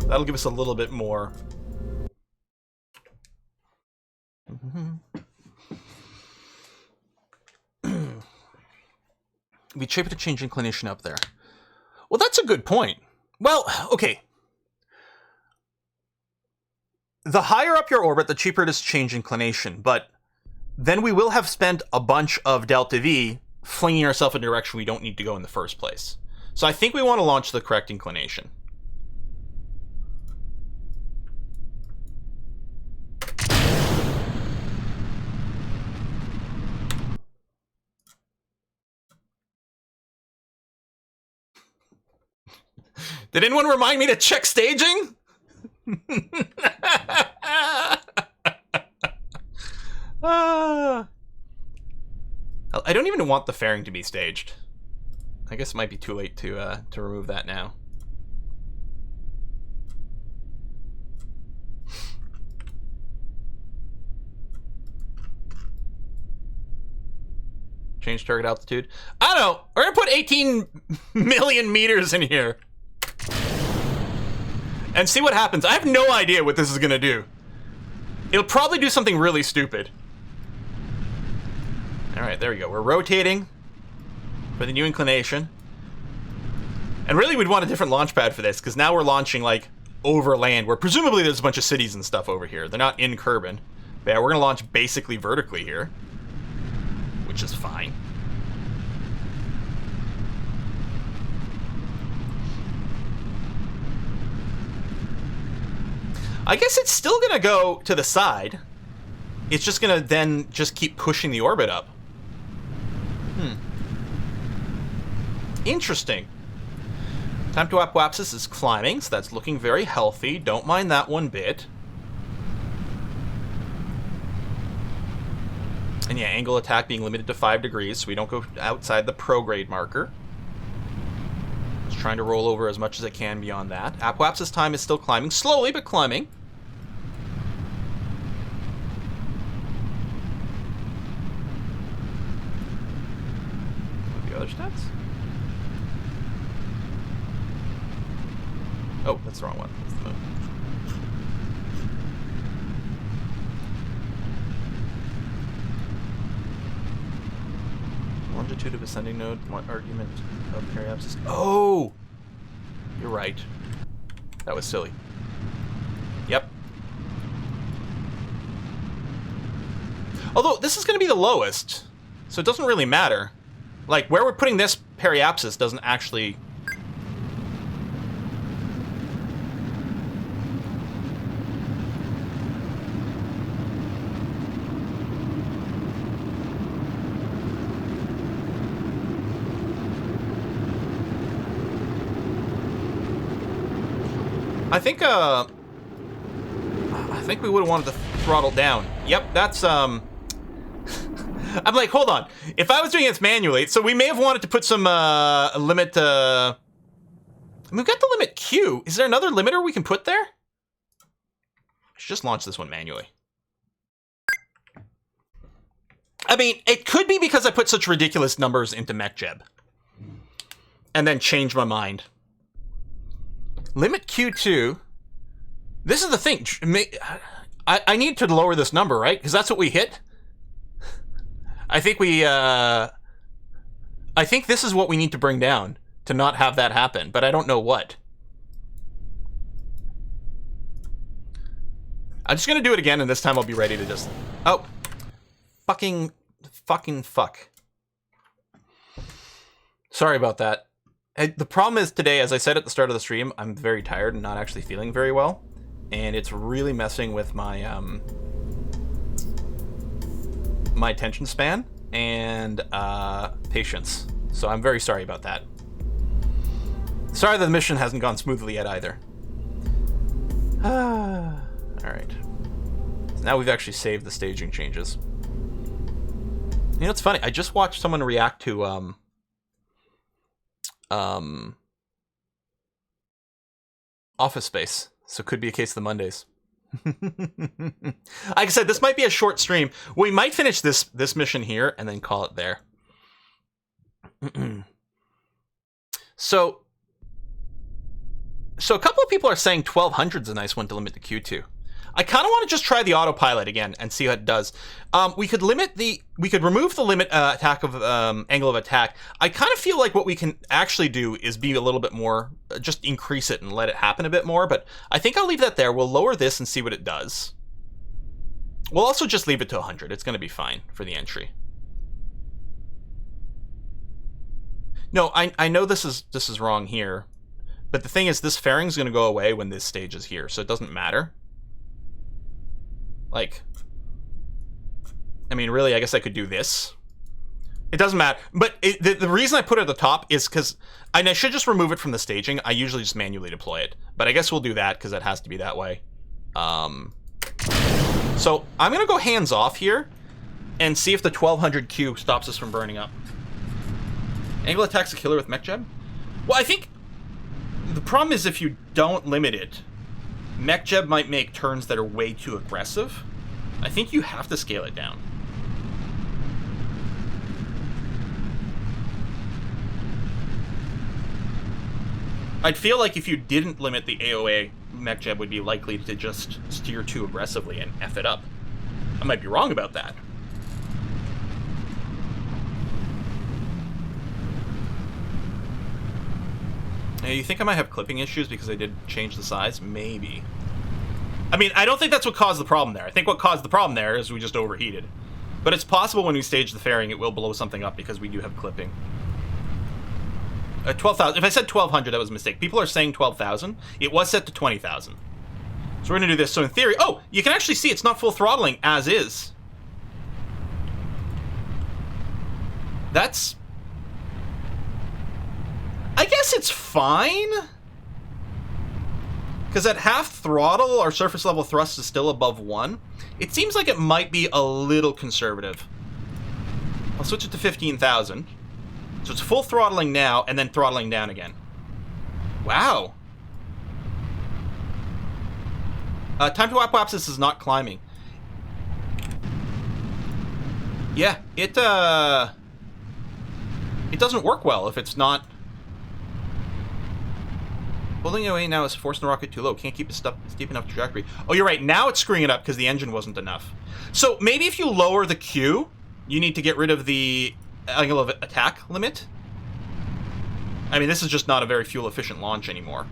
S1: That'll give us a little bit more. Be cheaper to change inclination up there. Well, that's a good point. Well, okay. The higher up your orbit, the cheaper it is to change inclination, but then we will have spent a bunch of delta V flinging ourselves in a direction we don't need to go in the first place. So I think we want to launch the correct inclination. Did anyone remind me to check staging? I don't even want the fairing to be staged. I guess it might be too late to remove that now. Change target altitude. I don't know. We're gonna put 18 million meters in here. And see what happens. I have no idea what this is gonna do. It'll probably do something really stupid. Alright, there we go. We're rotating. for the new inclination. And really, we'd want a different launch pad for this, because now we're launching, like, over land, where presumably there's a bunch of cities and stuff over here. They're not in Kerbal. But yeah, we're going to launch basically vertically here, which is fine. I guess it's still going to go to the side. It's just going to then just keep pushing the orbit up. Interesting. Time to Apoapsis is climbing, so that's looking very healthy. Don't mind that one bit. And yeah, angle attack being limited to 5 degrees, so we don't go outside the prograde marker. Just trying to roll over as much as I can beyond that. Apoapsis time is still climbing, slowly but climbing. What are the other stats? Oh, that's the wrong one. That's the moon. Longitude of ascending node, what argument of periapsis? Oh! You're right. That was silly. Yep. Although, this is going to be the lowest, so it doesn't really matter. Like, where we're putting this periapsis doesn't actually... I think we would have wanted to throttle down. Yep, that's, I'm like, hold on. If I was doing this manually, so we may have wanted to put some, limit, I mean, we've got the limit Q. Is there another limiter we can put there? I should just launch this one manually. I mean, it could be because I put such ridiculous numbers into MechJeb. And then change my mind. Limit Q2. This is the thing. I need to lower this number, right? Because that's what we hit. I think we, I think this is what we need to bring down to not have that happen, but I don't know what. I'm just going to do it again, and this time I'll be ready to just... Oh. Fucking fuck. Sorry about that. The problem is today, as I said at the start of the stream, I'm very tired and not actually feeling very well. And it's really messing with my, my attention span and, patience. So I'm very sorry about that. Sorry that the mission hasn't gone smoothly yet either. Alright. So now we've actually saved the staging changes. You know, it's funny. I just watched someone react to, Office Space, so could be a case of the Mondays. Like I said, this might be a short stream. We might finish this mission here and then call it there. So a couple of people are saying 1200 is a nice one to limit the Q2. I kind of want to just try the autopilot again and see what it does. We could remove the limit attack of angle of attack. I kind of feel like what we can actually do is be a little bit more, just increase it and let it happen a bit more. But I think I'll leave that there. We'll lower this and see what it does. We'll also just leave it to 100. It's going to be fine for the entry. No, I know this is wrong here, but the thing is, this fairing's going to go away when this stage is here, so it doesn't matter. Like, I mean, really, I guess I could do this. It doesn't matter. But the reason I put it at the top is because, and I should just remove it from the staging. I usually just manually deploy it. But I guess we'll do that because it has to be that way. So I'm going to go hands off here and see if the 1200 Q stops us from burning up. Angle attack's a killer with MechJeb? Well, I think the problem is if you don't limit it, MechJeb might make turns that are way too aggressive. I think you have to scale it down. I'd feel like if you didn't limit the AOA, MechJeb would be likely to just steer too aggressively and F it up. I might be wrong about that. Now, you think I might have clipping issues because I did change the size? Maybe. I mean, I don't think that's what caused the problem there. I think what caused the problem there is we just overheated. But it's possible when we stage the fairing, it will blow something up because we do have clipping. 12,000. If I said 1,200, that was a mistake. People are saying 12,000. It was set to 20,000. So we're going to do this. So in theory... Oh, you can actually see it's not full throttling as is. That's... I guess it's fine. Because at half throttle, our surface level thrust is still above 1. It seems like it might be a little conservative. I'll switch it to 15,000. So it's full throttling now, and then throttling down again. Wow. Time to apoapsis is not climbing. Yeah, it doesn't work well if it's not... Pulling away now is forcing the rocket too low. Can't keep a steep enough trajectory. Oh, you're right. Now it's screwing it up because the engine wasn't enough. So maybe if you lower the Q, you need to get rid of the angle of attack limit. I mean, this is just not a very fuel-efficient launch anymore.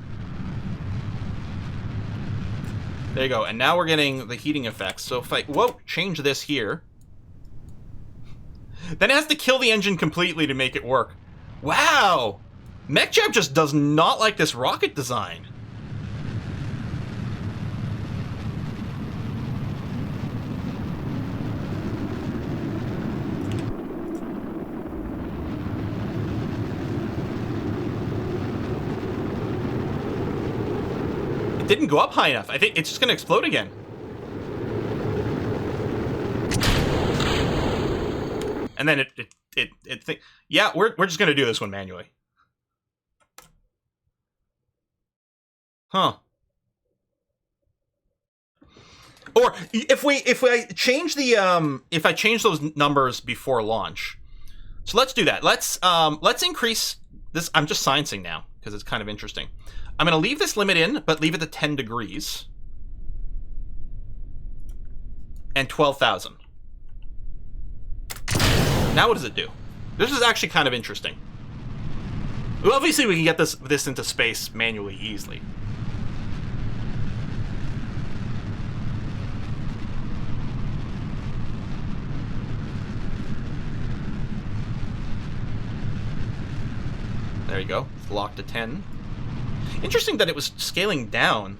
S1: There you go. And now we're getting the heating effects. So if I... Whoa! Change this here. Then it has to kill the engine completely to make it work. Wow! MechJab just does not like this rocket design. It didn't go up high enough. I think it's just going to explode again. And then yeah, we're just going to do this one manually. Huh. Or if I change the if I change those numbers before launch. So let's do that. Let's increase this. I'm just sciencing now because it's kind of interesting. I'm going to leave this limit in, but leave it to 10 degrees. And 12,000. Now what does it do? This is actually kind of interesting. Well, obviously we can get this into space manually easily. There you go. It's locked to 10. Interesting that it was scaling down.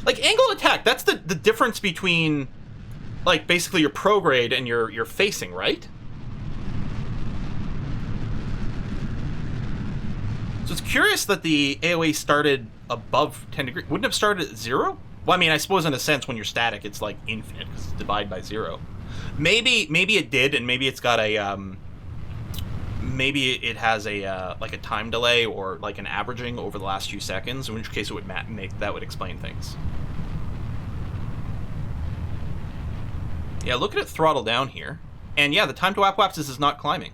S1: Like, angle attack, that's the difference between, like, basically your prograde and your facing, right? So it's curious that the AOA started above 10 degrees. Wouldn't it have started at 0? Well, I mean, I suppose in a sense when you're static, it's, like, infinite, because it's divided by 0. Maybe it did, and maybe it's got a, maybe it has a like a time delay or like an averaging over the last few seconds, in which case it would that would explain things. Yeah, look at it throttle down here, and yeah, the time to apoapsis is not climbing.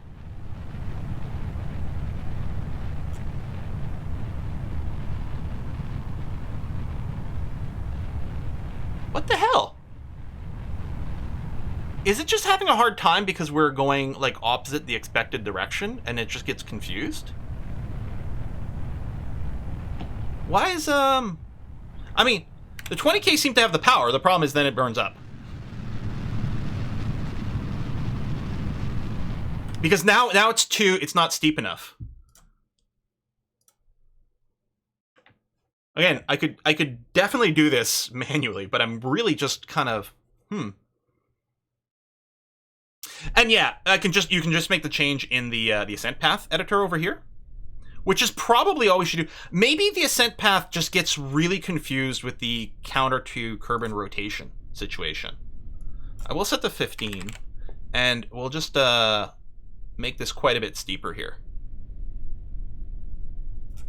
S1: What the hell? Is it just having a hard time because we're going, like, opposite the expected direction, and it just gets confused? Why is, I mean, the 20K seem to have the power. The problem is then it burns up. Because now it's not steep enough. Again, I could definitely do this manually, but I'm really just kind of, And yeah, you can just make the change in the ascent path editor over here, which is probably all we should do. Maybe the ascent path just gets really confused with the counter to Kerbal rotation situation. I will set to 15, and we'll just make this quite a bit steeper here.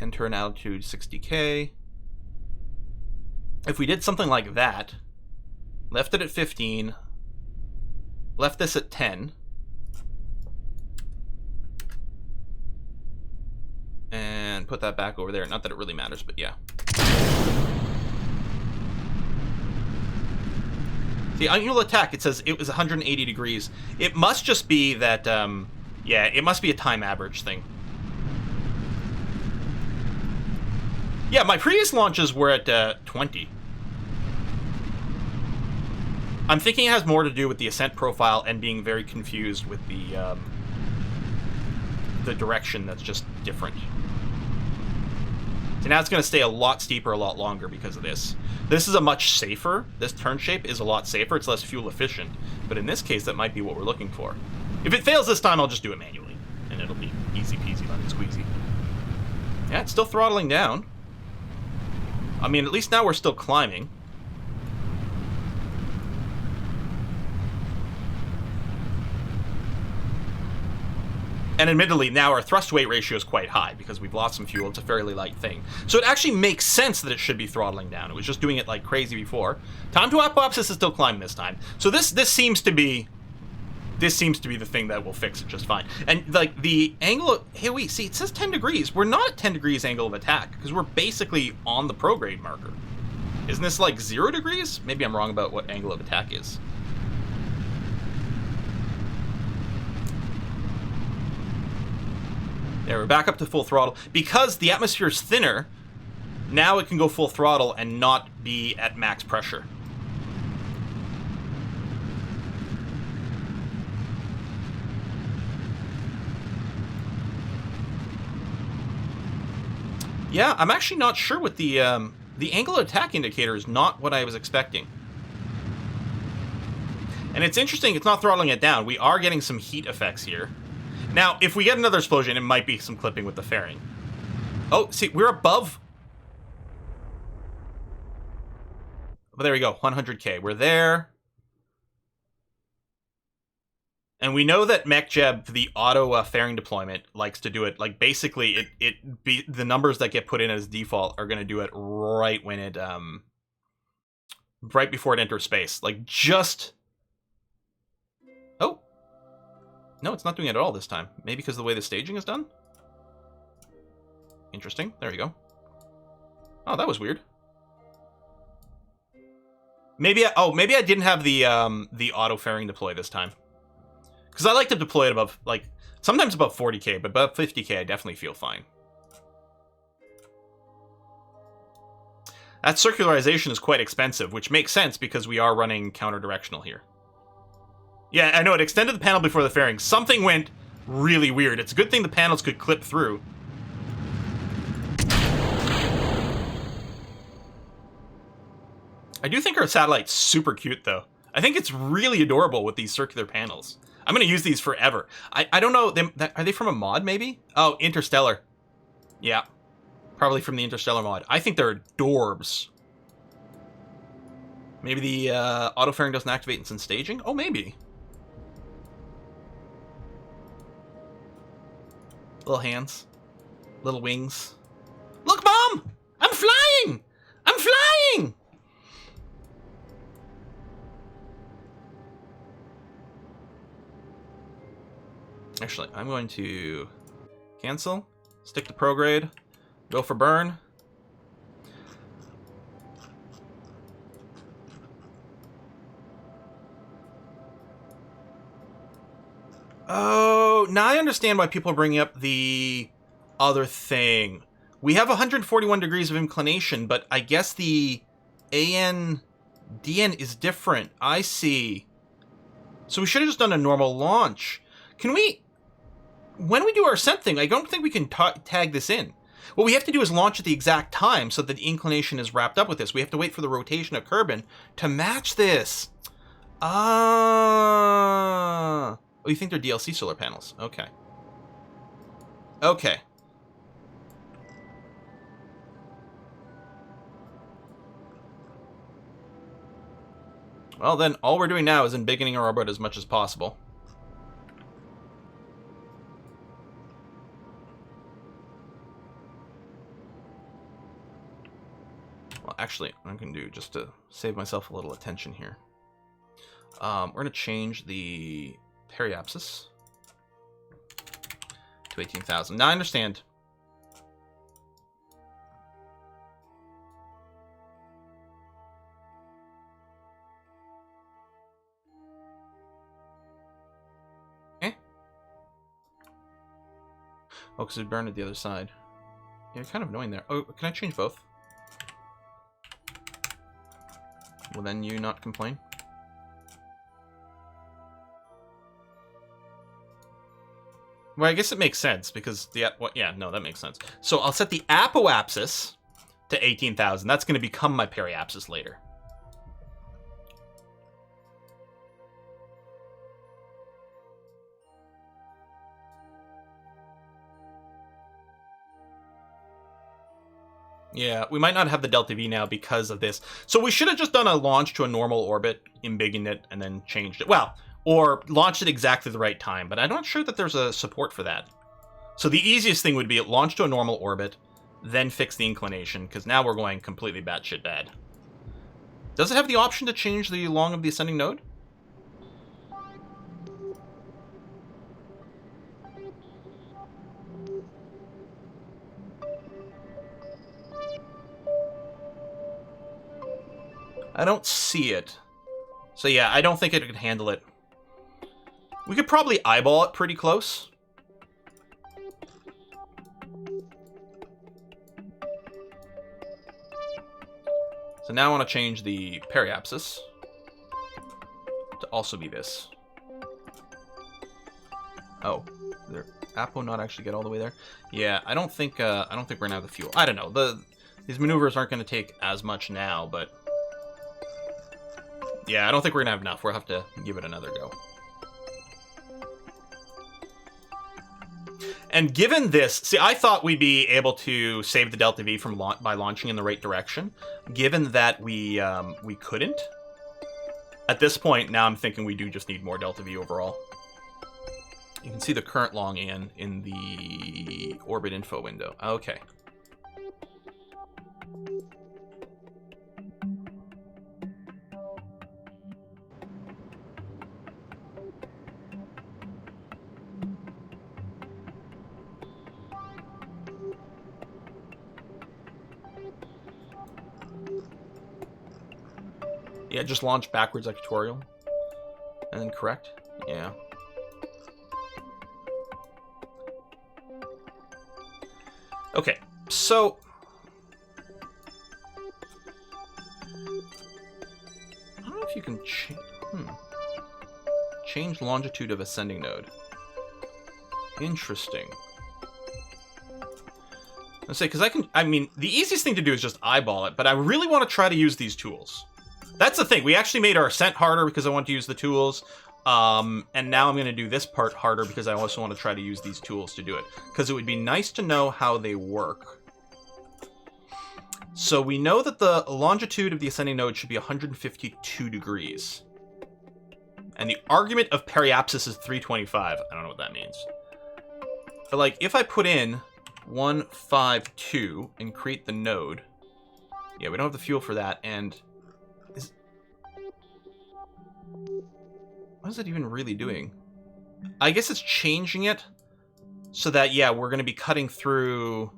S1: Enter an altitude 60K. If we did something like that, left it at 15. Left this at 10. And put that back over there. Not that it really matters, but yeah. See, angle attack, it says it was 180 degrees. It must just be that, yeah, it must be a time average thing. Yeah, my previous launches were at 20. I'm thinking it has more to do with the ascent profile and being very confused with the direction that's just different. So now it's going to stay a lot steeper a lot longer because of this. This is a much safer, this turn shape is a lot safer, it's less fuel efficient. But in this case, that might be what we're looking for. If it fails this time, I'll just do it manually. And it'll be easy peasy lemon squeezy. Yeah, it's still throttling down. I mean, at least now we're still climbing. And admittedly, now our thrust-weight ratio is quite high because we've lost some fuel. It's a fairly light thing. So it actually makes sense that it should be throttling down. It was just doing it like crazy before. Time to apopsis is still climbing this time. So this seems to be the thing that will fix it just fine. And like the angle of, hey, wait, see, it says 10 degrees. We're not at 10 degrees angle of attack because we're basically on the prograde marker. Isn't this like 0 degrees? Maybe I'm wrong about what angle of attack is. There, we're back up to full throttle. Because the atmosphere is thinner, now it can go full throttle and not be at max pressure. Yeah, I'm actually not sure what the angle of attack indicator is not what I was expecting. And it's interesting, it's not throttling it down. We are getting some heat effects here. Now, if we get another explosion, it might be some clipping with the fairing. Oh, see, we're above. But there we go, 100K. We're there. And we know that MechJeb, the auto fairing deployment, likes to do it. Like, basically, the numbers that get put in as default are going to do it right when it, right before it enters space. Like, just... Oh. No, it's not doing it at all this time. Maybe because of the way the staging is done? Interesting. There you go. Oh, that was weird. Maybe I didn't have the auto fairing deploy this time. Because I like to deploy it above, like, sometimes above 40K, but above 50K I definitely feel fine. That circularization is quite expensive, which makes sense because we are running counter-directional here. Yeah, I know, it extended the panel before the fairing. Something went really weird. It's a good thing the panels could clip through. I do think our satellite's super cute, though. I think it's really adorable with these circular panels. I'm going to use these forever. I don't know, are they from a mod, maybe? Oh, Interstellar. Yeah, probably from the Interstellar mod. I think they're adorbs. Maybe the auto fairing doesn't activate since staging? Oh, maybe. Little hands. Little wings. Look, Mom! I'm flying! I'm flying! Actually, I'm going to cancel, stick to prograde, go for burn. Oh, now I understand why people are bringing up the other thing. We have 141 degrees of inclination, but I guess the AN DN is different. I see. So we should have just done a normal launch. Can we... When we do our ascent thing, I don't think we can tag this in. What we have to do is launch at the exact time so that the inclination is wrapped up with this. We have to wait for the rotation of Kerbal to match this. Ah... Oh, you think they're DLC solar panels? Okay. Okay. Well, then, all we're doing now is embiggening our orbit as much as possible. Well, actually, I can do, just to save myself a little attention here. We're going to change the periapsis to 18,000. Now I understand. Eh? Oh, because it burned at the other side. Yeah, kind of annoying there. Oh, can I change both? Will then you not complain? Well, I guess it makes sense because the yeah, no, that makes sense. So I'll set the apoapsis to 18,000. That's going to become my periapsis later. Yeah, we might not have the delta V now because of this. So we should have just done a launch to a normal orbit, embiggened it, and then changed it. Well, or launched it exactly the right time, but I'm not sure that there's a support for that. So the easiest thing would be launch to a normal orbit, then fix the inclination, because now we're going completely batshit bad. Does it have the option to change the long of the ascending node? I don't see it. So yeah, I don't think it could handle it. We could probably eyeball it pretty close. So now I want to change the periapsis to also be this. Oh, did Apo not actually get all the way there? Yeah, I don't think we're gonna have the fuel. I don't know. These maneuvers aren't gonna take as much now, but yeah, I don't think we're gonna have enough. We'll have to give it another go. And given this, see, I thought we'd be able to save the delta V from by launching in the right direction. Given that we couldn't, at this point, now I'm thinking we do just need more delta V overall. You can see the current long in the orbit info window. Okay. Yeah, just launch backwards equatorial. And then correct? Yeah. Okay, so I don't know if you can change longitude of ascending node. Interesting. Let's say, because I mean, the easiest thing to do is just eyeball it, but I really want to try to use these tools. That's the thing. We actually made our ascent harder because I want to use the tools. And now I'm going to do this part harder because I also want to try to use these tools to do it. Because it would be nice to know how they work. So we know that the longitude of the ascending node should be 152 degrees. And the argument of periapsis is 325. I don't know what that means. But like, if I put in 152 and create the node. Yeah, we don't have the fuel for that. And what is it even really doing? I guess it's changing it so that, yeah, we're going to be cutting through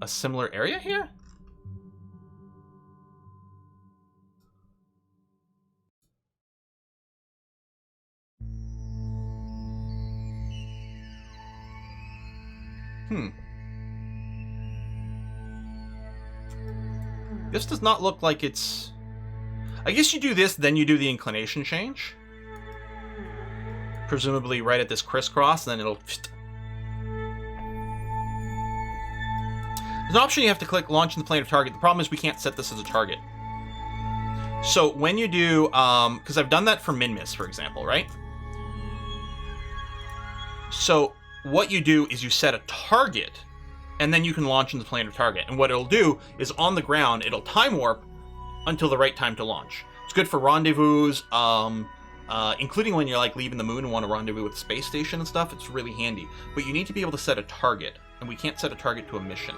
S1: a similar area here? This does not look like it's... I guess you do this, then you do the inclination change. Presumably right at this crisscross, and then it'll... There's an option you have to click launch in the plane of target. The problem is we can't set this as a target. So when you do... because I've done that for Minmus, for example, right? So what you do is you set a target, and then you can launch in the plane of target. And what it'll do is on the ground, it'll time warp until the right time to launch. It's good for rendezvous, including when you're like leaving the moon and want to rendezvous with the space station and stuff. It's really handy. But you need to be able to set a target, and we can't set a target to a mission.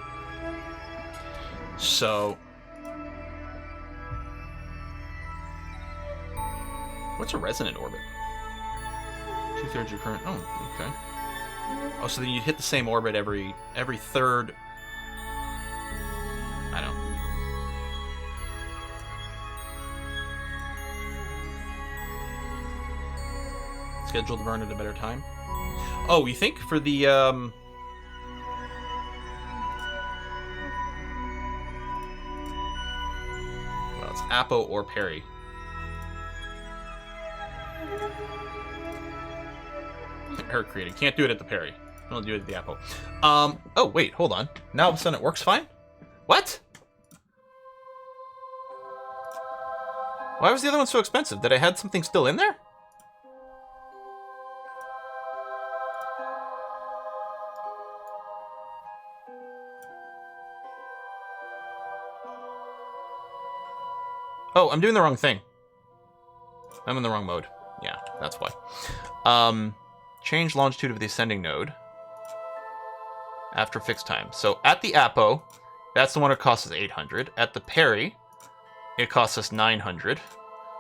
S1: So what's a resonant orbit? 2/3 your current... Oh, okay. Oh, so then you'd hit the same orbit every third... I don't... Schedule to burn at a better time. Oh, you think for the Apo or Perry. Error created. Can't do it at the Perry. Only do it at the Apo. Oh, wait, hold on. Now all of a sudden it works fine? What? Why was the other one so expensive? Did I had something still in there? Oh, I'm doing the wrong thing. I'm in the wrong mode. Yeah, that's why. Change longitude of the ascending node after fixed time. So at the Apo, that's the one that costs us 800. At the Perry, it costs us 900.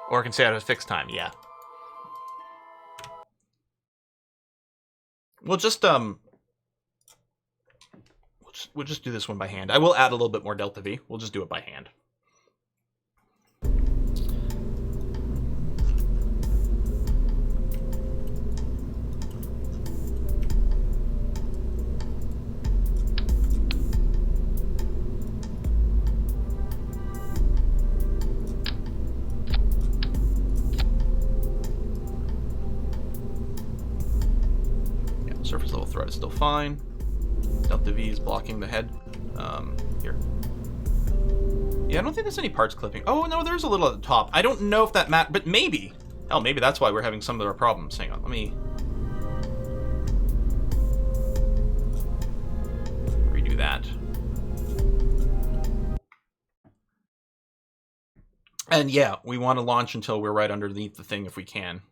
S1: Or I can say at a fixed time, yeah. We'll just do this one by hand. I will add a little bit more delta V. We'll just do it by hand. Surface level threat is still fine. Delta V is blocking the head. Here. Yeah, I don't think there's any parts clipping. Oh, no, there's a little at the top. I don't know if that but maybe. Oh, maybe that's why we're having some of our problems. Hang on, let me redo that. And yeah, we want to launch until we're right underneath the thing if we can.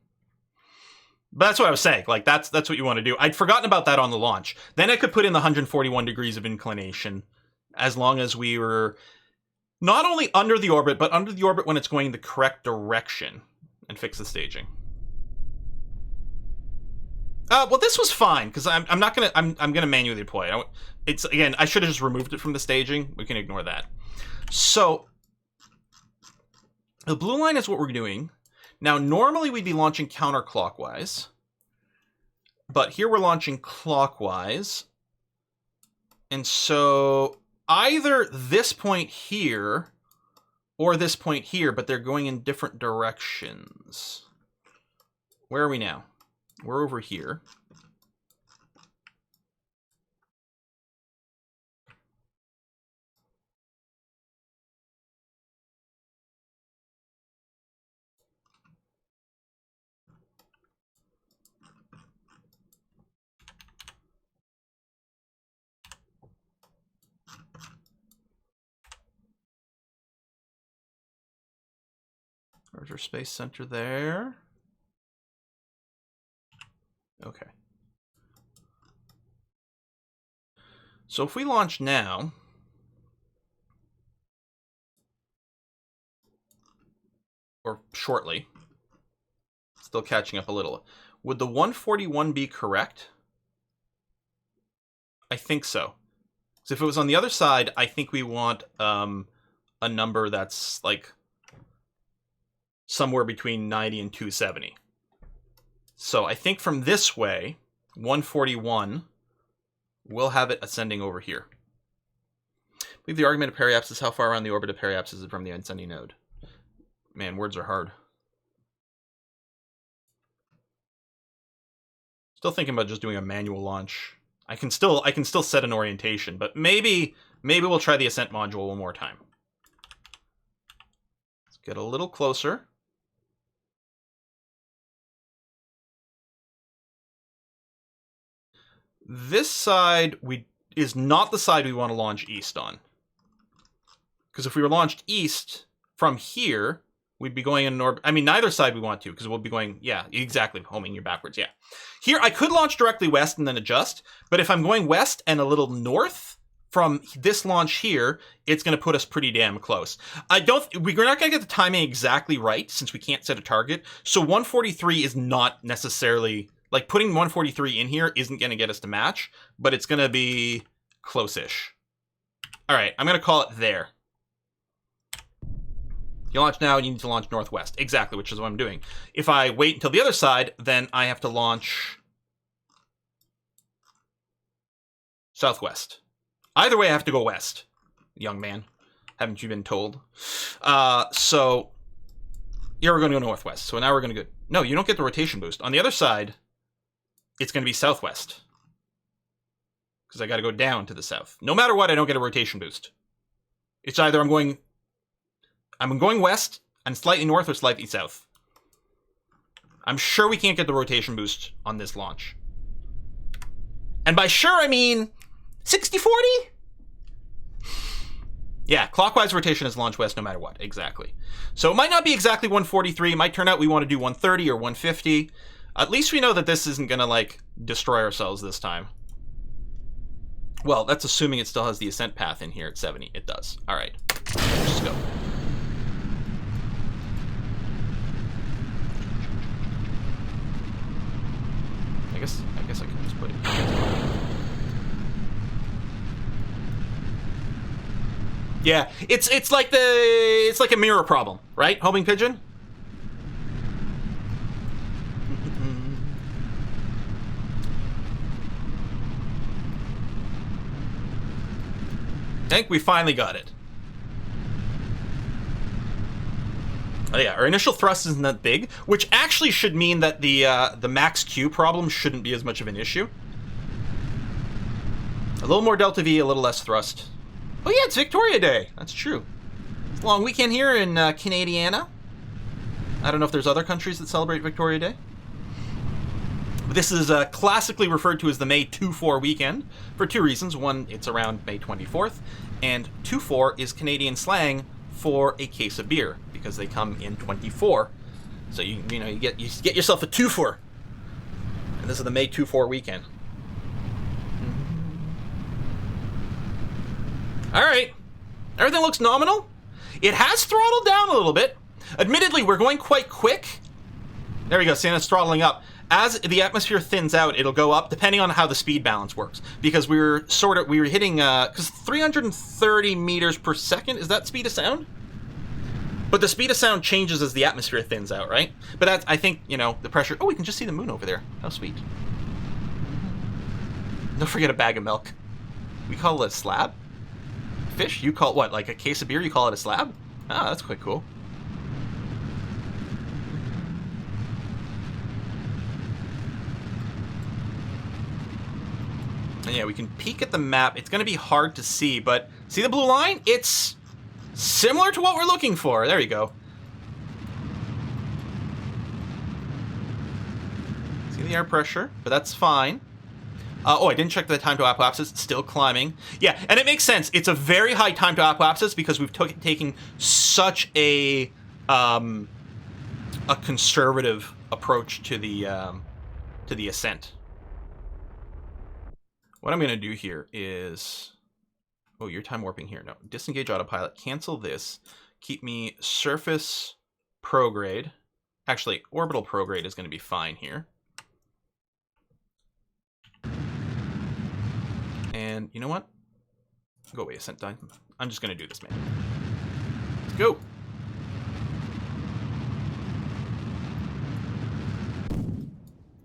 S1: But that's what I was saying. Like, that's what you want to do. I'd forgotten about that on the launch. Then I could put in the 141 degrees of inclination, as long as we were not only under the orbit, but under the orbit when it's going the correct direction, and fix the staging. Well, this was fine because I'm gonna manually deploy. It's again, I should have just removed it from the staging. We can ignore that. So the blue line is what we're doing. Now, normally we'd be launching counterclockwise, but here we're launching clockwise. And so either this point here or this point here, but they're going in different directions. Where are we now? We're over here. There's our space center there. Okay. So if we launch now, or shortly, still catching up a little, would the 141 be correct? I think so. So if it was on the other side, I think we want a number that's like somewhere between 90 and 270. So I think from this way, 141, we'll have it ascending over here. I believe the argument of periapsis is how far around the orbit of periapsis is from the ascending node. Man, words are hard. Still thinking about just doing a manual launch. I can still set an orientation, but maybe we'll try the ascent module one more time. Let's get a little closer. This side is not the side we want to launch east on. Because if we were launched east from here, we'd be going in an orbit. I mean, neither side we want to, because we'll be going, yeah, exactly, homing you backwards, yeah. Here, I could launch directly west and then adjust, but if I'm going west and a little north from this launch here, it's going to put us pretty damn close. We're not going to get the timing exactly right, since we can't set a target, so 143 is not necessarily... Like, putting 143 in here isn't going to get us to match, but it's going to be close-ish. All right, I'm going to call it there. You launch now, you need to launch northwest. Exactly, which is what I'm doing. If I wait until the other side, then I have to launch southwest. Either way, I have to go west, young man. Haven't you been told? So here we're going to go northwest. So now we're going to go... No, you don't get the rotation boost. On the other side, it's going to be southwest. Because I got to go down to the south. No matter what, I don't get a rotation boost. It's either I'm going west and slightly north or slightly south. I'm sure we can't get the rotation boost on this launch. And by sure, I mean 60-40? Yeah, clockwise rotation is launch west no matter what. Exactly. So it might not be exactly 143. It might turn out we want to do 130 or 150. At least we know that this isn't going to, like, destroy ourselves this time. Well, that's assuming it still has the ascent path in here at 70. It does. All right. Let's just go. I guess I can just put it. Yeah, it's like a mirror problem, right? Homing pigeon. I think we finally got it. Oh yeah, our initial thrust isn't that big, which actually should mean that the max Q problem shouldn't be as much of an issue. A little more delta V, a little less thrust. Oh yeah, it's Victoria Day. That's true. It's a long weekend here in Canadiana. I don't know if there's other countries that celebrate Victoria Day. But this is classically referred to as the May 2-4 weekend for two reasons. One, it's around May 24th, and 2-4 is Canadian slang for a case of beer because they come in 24. So you get yourself a 2-4, and this is the May 2-4 weekend. All right, everything looks nominal. It has throttled down a little bit. Admittedly, we're going quite quick. There we go, seeing it's throttling up. As the atmosphere thins out, it'll go up depending on how the speed balance works. Because we were hitting, because 330 meters per second, is that speed of sound? But the speed of sound changes as the atmosphere thins out, right? But that's, I think, the pressure. Oh, we can just see the moon over there. How sweet. Don't forget a bag of milk. We call it a slab? Fish? You call it what? Like a case of beer, you call it a slab? Ah, that's quite cool. And yeah, we can peek at the map. It's going to be hard to see, but see the blue line? It's similar to what we're looking for. There you go. See the air pressure, but that's fine. Oh, I didn't check the time to apoapsis. It's still climbing. Yeah, and it makes sense. It's a very high time to apoapsis because we've taken such a conservative approach to the ascent. What I'm going to do here is... Oh, you're time warping here. No. Disengage autopilot. Cancel this. Keep me surface prograde. Actually, orbital prograde is going to be fine here. And you know what? Go away, ascent time. I'm just going to do this, man. Let's go.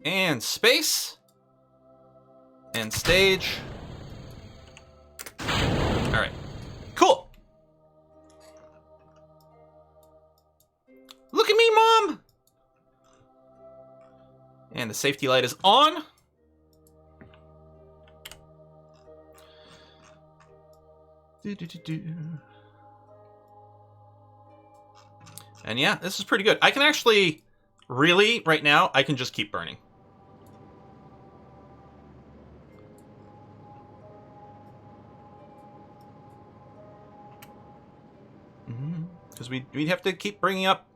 S1: And space. And stage. All right. Cool. Look at me, Mom. And the safety light is on. And yeah, this is pretty good. I can actually, really, right now, I can just keep burning. Because we'd have to keep bringing up,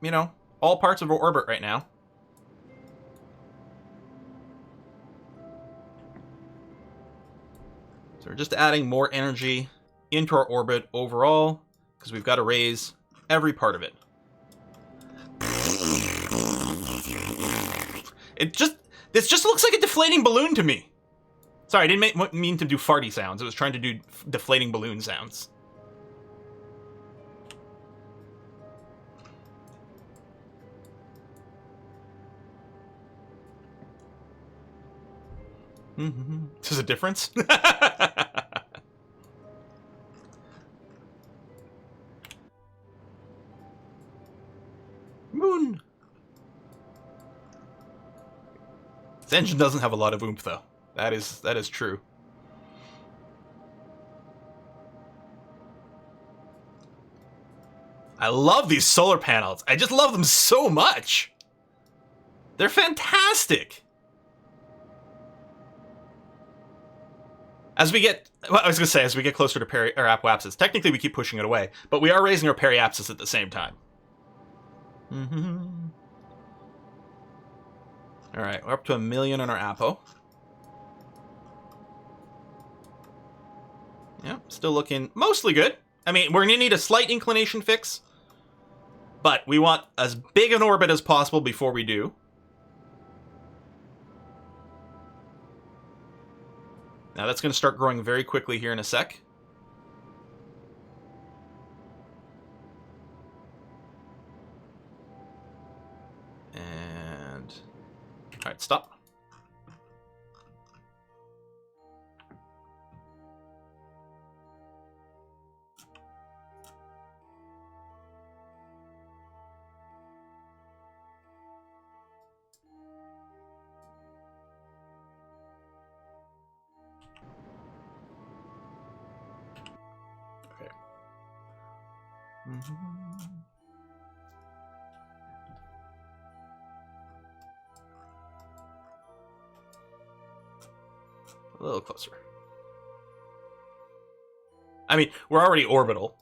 S1: all parts of our orbit right now. So we're just adding more energy into our orbit overall, because we've got to raise every part of it. This just looks like a deflating balloon to me. Sorry, I didn't mean to do farty sounds. I was trying to do deflating balloon sounds. There's a difference? This engine doesn't have a lot of oomph, though. That is true. I love these solar panels. I just love them so much. They're fantastic. As we get, well, I was going to say, as we get closer to apoapsis, technically we keep pushing it away, but we are raising our periapsis at the same time. All right, we're up to 1 million on our apo. Yeah, still looking mostly good. I mean, we're going to need a slight inclination fix, but we want as big an orbit as possible before we do. Now that's going to start growing very quickly here in a sec. And... Alright, stop. A little closer. I mean, we're already orbital.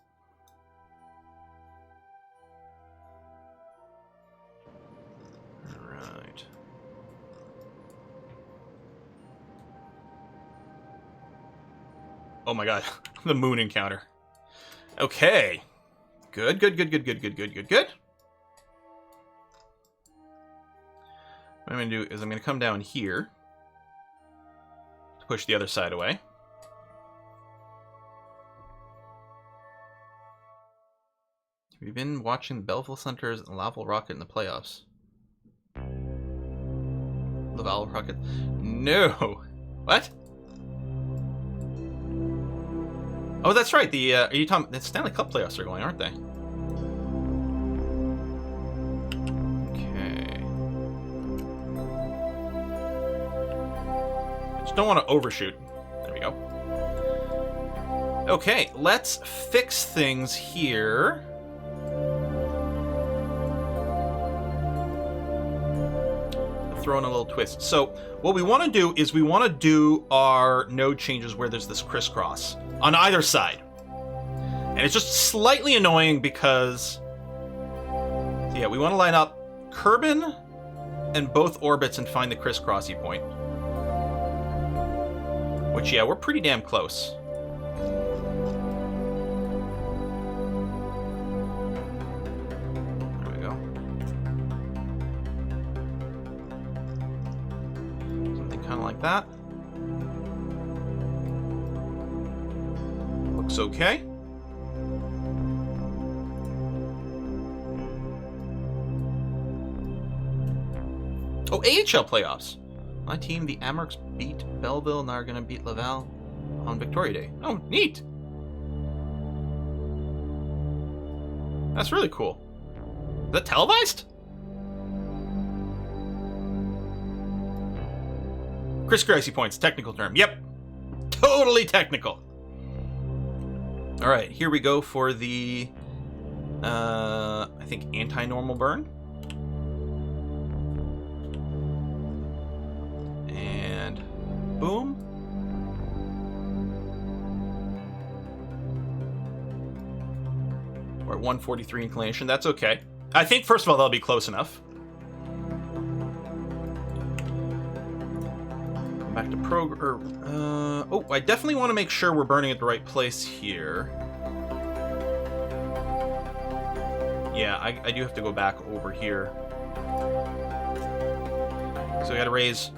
S1: Alright. Oh my god, the moon encounter. Okay. Good. What I'm going to do is I'm going to come down here to push the other side away. Have you been watching Belleville Center's Laval Rocket in the playoffs? Laval Rocket? No! What? Oh, that's right. The are you talking? The Stanley Cup playoffs are going, aren't they? Okay. I just don't want to overshoot. There we go. Okay, let's fix things here. Throw in a little twist. So what we want to do is we want to do our node changes where there's this crisscross on either side. And it's just slightly annoying because, yeah, we want to line up Kerbal and both orbits and find the crisscrossy point. Which, yeah, we're pretty damn close. There we go. Something kind of like that. Looks okay. Oh, AHL playoffs. My team, the Amerks, beat Belleville and are going to beat Laval on Victoria Day. Oh, neat. That's really cool. Is that televised? Chris Gracie points, technical term. Yep. Totally technical. All right, here we go for the, I think, anti-normal burn. And boom. We're at 143 inclination. That's okay. I think, first of all, that'll be close enough. Come back to oh, I definitely want to make sure we're burning at the right place here. Yeah, I do have to go back over here. So we gotta raise...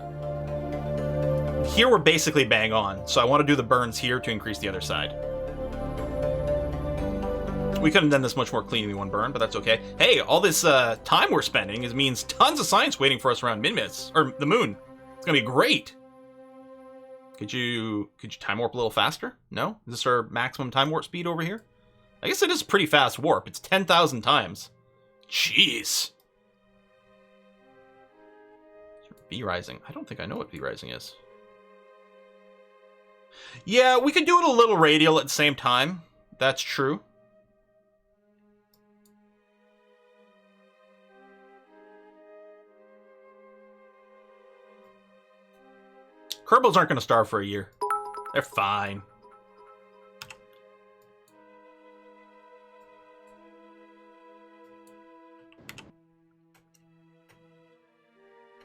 S1: Here we're basically bang on, so I want to do the burns here to increase the other side. We could have done this much more clean in one burn, but that's okay. Hey, all this time we're spending means tons of science waiting for us around Minmus, or the moon. It's gonna be great. Could you time warp a little faster? No? Is this our maximum time warp speed over here? I guess it is pretty fast warp. It's 10,000 times. Jeez. V rising. I don't think I know what V rising is. Yeah, we could do it a little radial at the same time. That's true. Kerbals aren't going to starve for a year. They're fine.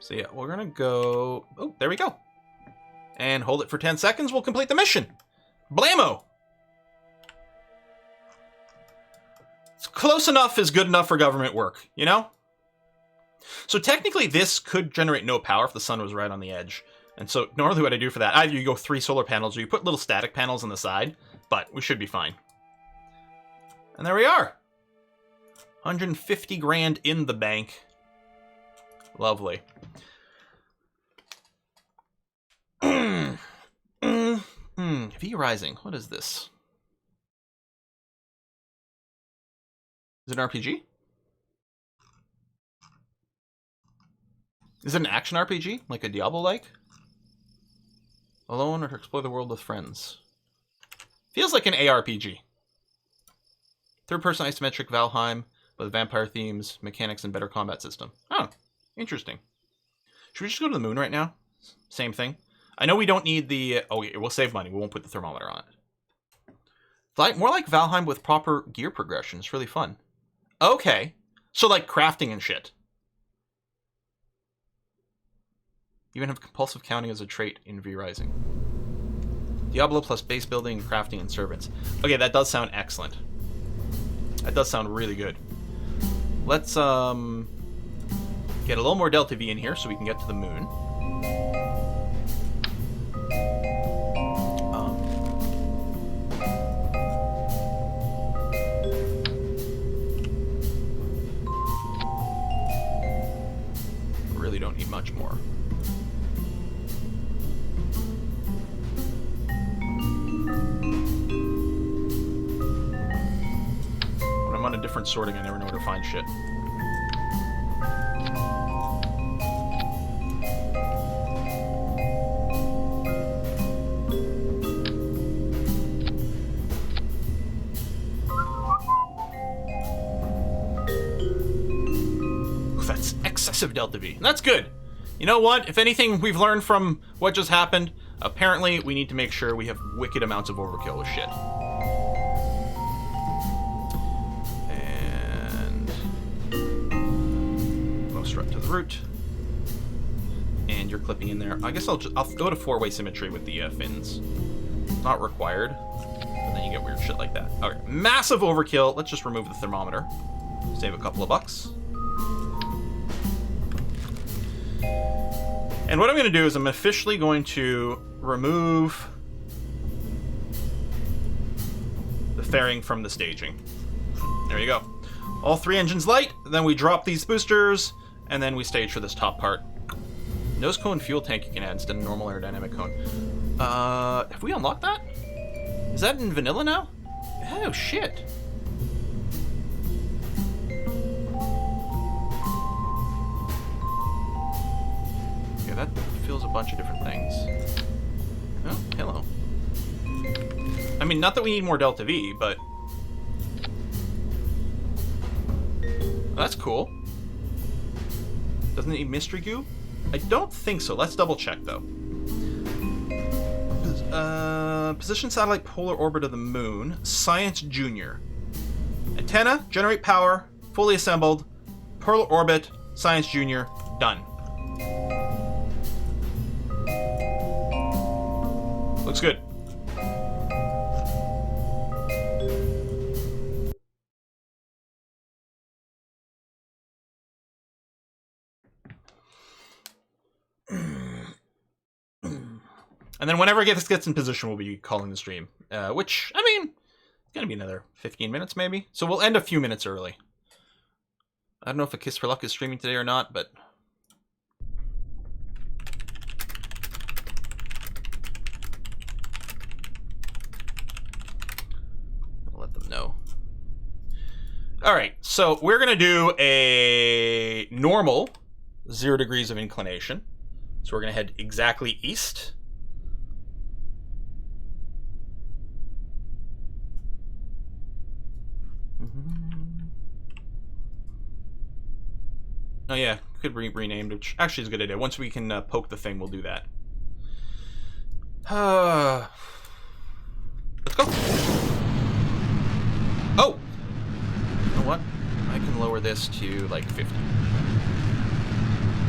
S1: So yeah, we're going to go... Oh, there we go. And hold it for 10 seconds. We'll complete the mission. Blammo! It's close enough is good enough for government work, you know? So technically this could generate no power if the sun was right on the edge. And so normally what I do for that, either you go 3 solar panels or you put little static panels on the side, but we should be fine. And there we are. 150 grand in the bank. Lovely. V Rising, what is this? Is it an RPG? Is it an action RPG? Like a Diablo-like? Alone or to explore the world with friends? Feels like an ARPG. Third-person isometric Valheim with vampire themes, mechanics, and better combat system. Oh, interesting. Should we just go to the moon right now? Same thing. I know we don't need the... Oh, we'll save money. We won't put the thermometer on it. More like Valheim with proper gear progression. It's really fun. Okay. So like crafting and shit. You even have compulsive counting as a trait in V Rising. Diablo plus base building, crafting, and servants. Okay, that does sound excellent. That does sound really good. Let's get a little more Delta V in here so we can get to the moon. Really don't need much more. When I'm on a different sorting, I never know where to find shit. That's excessive Delta V. That's good. You know what? If anything we've learned from what just happened, apparently we need to make sure we have wicked amounts of overkill with shit. And go straight to the root. And you're clipping in there. I guess I'll go to 4-way symmetry with the fins. Not required. And then you get weird shit like that. Okay, massive overkill. Let's just remove the thermometer. Save a couple of bucks. And what I'm going to do is I'm officially going to remove the fairing from the staging. There you go. All 3 engines light, then we drop these boosters, and then we stage for this top part. Nose cone fuel tank you can add instead of normal aerodynamic cone. Have we unlocked that? Is that in vanilla now? Oh, shit. That feels a bunch of different things. Oh, hello. I mean, not that we need more Delta V, but... Oh, that's cool. Doesn't it need mystery goo? I don't think so. Let's double check, though. Position satellite polar orbit of the moon. Science Junior. Antenna, generate power, fully assembled. Polar orbit, Science Junior, done. Looks good. And then whenever this gets in position, we'll be calling the stream. Which, I mean, it's going to be another 15 minutes maybe. So we'll end a few minutes early. I don't know if A Kiss for Luck is streaming today or not, but... let them know. Alright, so we're going to do a normal 0 degrees of inclination. So we're going to head exactly east. Oh yeah, could be renamed, which actually is a good idea. Once we can poke the thing, we'll do that. Let's go. Oh! You know what? I can lower this to like 50.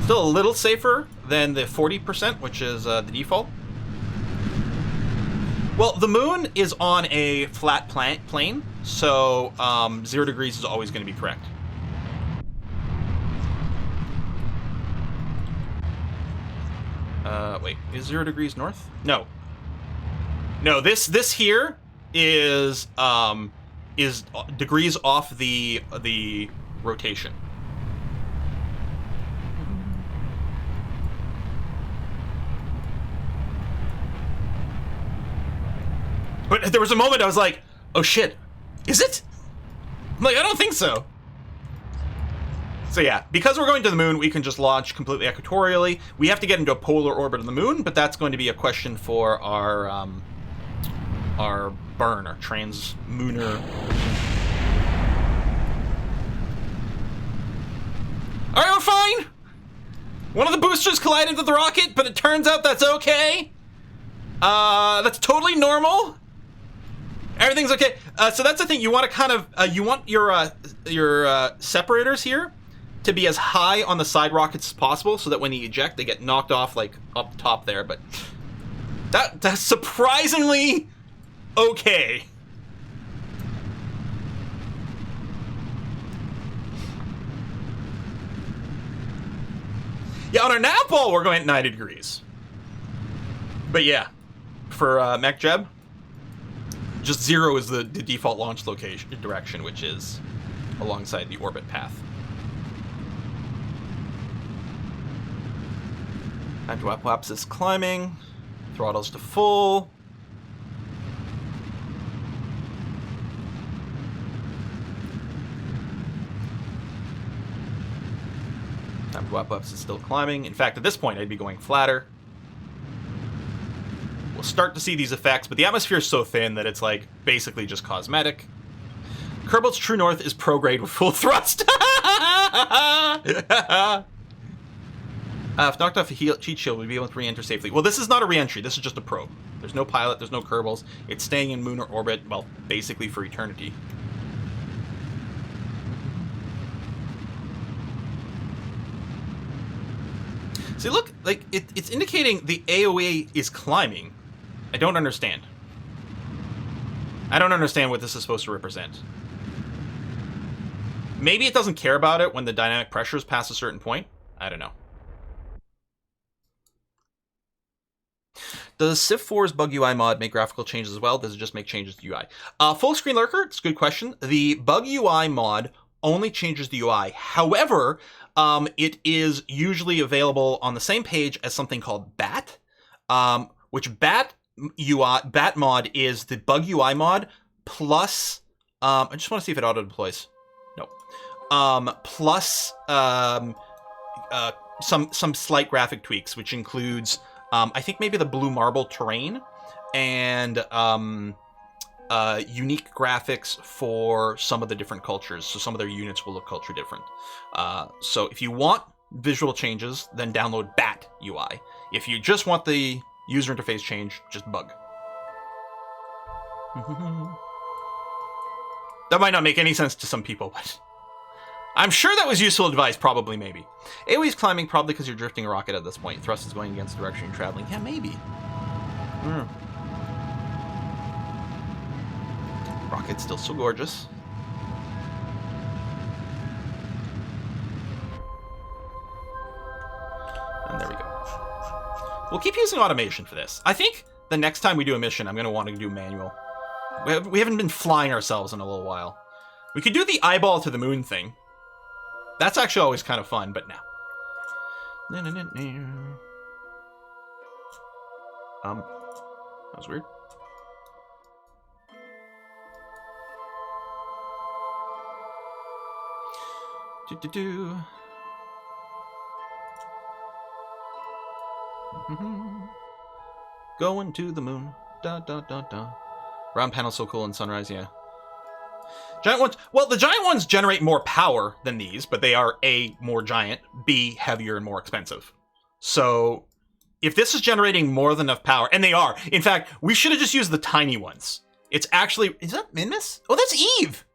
S1: Still a little safer than the 40%, which is the default. Well, the moon is on a flat plane, so 0 degrees is always going to be correct. Wait, is 0 degrees north? No. No, this here is degrees off the rotation. But there was a moment I was like, oh shit, is it? I'm like, I don't think so. So yeah, because we're going to the moon, we can just launch completely equatorially. We have to get into a polar orbit of the moon, but that's going to be a question for our burn, our trans-mooner. Alright, we're fine! One of the boosters collided with the rocket, but it turns out that's okay. That's totally normal. Everything's okay. So that's the thing. You want to kind of you want your separators here to be as high on the side rockets as possible, so that when you eject, they get knocked off like up top there. But that's surprisingly okay. Yeah, on our nav ball, we're going at 90 degrees. But yeah, for Mech Jeb, just 0 is the default launch location direction, which is alongside the orbit path. Time to wap-waps is climbing. Throttles to full. Time to wap-waps is still climbing. In fact, at this point, I'd be going flatter. We'll start to see these effects, but the atmosphere is so thin that it's like basically just cosmetic. Kerbal's true north is prograde with full thrust. If knocked off a cheat shield, we'd be able to re-enter safely. Well, this is not a re-entry. This is just a probe. There's no pilot. There's no Kerbals. It's staying in lunar orbit, well, basically for eternity. See, look, like it's indicating the AOA is climbing. I don't understand. I don't understand what this is supposed to represent. Maybe it doesn't care about it when the dynamic pressures pass a certain point. I don't know. Does Civ 4's Bug UI mod make graphical changes as well? Does it just make changes to UI? Full Screen Lurker, it's a good question. The Bug UI mod only changes the UI. However, it is usually available on the same page as something called BAT, which BAT mod is the Bug UI mod plus, I just want to see if it auto deploys. No. Plus some slight graphic tweaks, which includes I think maybe the blue marble terrain and unique graphics for some of the different cultures. So some of their units will look culture different. So if you want visual changes, then download BAT UI. If you just want the user interface change, just Bug. That might not make any sense to some people, but I'm sure that was useful advice, probably, maybe. AoE's climbing probably because you're drifting a rocket at this point. Thrust is going against the direction you're traveling. Yeah, maybe. Rocket's still so gorgeous. And there we go. We'll keep using automation for this. I think the next time we do a mission, I'm going to want to do manual. We haven't been flying ourselves in a little while. We could do the eyeball to the moon thing. That's actually always kind of fun, but no. That was weird. Going to the moon. Da, da, da, da. Round panel so cool in sunrise, yeah. Giant ones. Well, the giant ones generate more power than these, but they are A, more giant, B, heavier and more expensive. So if this is generating more than enough power, and they are, in fact, we should have just used the tiny ones. It's actually, is that Minmus? Oh, that's Eve.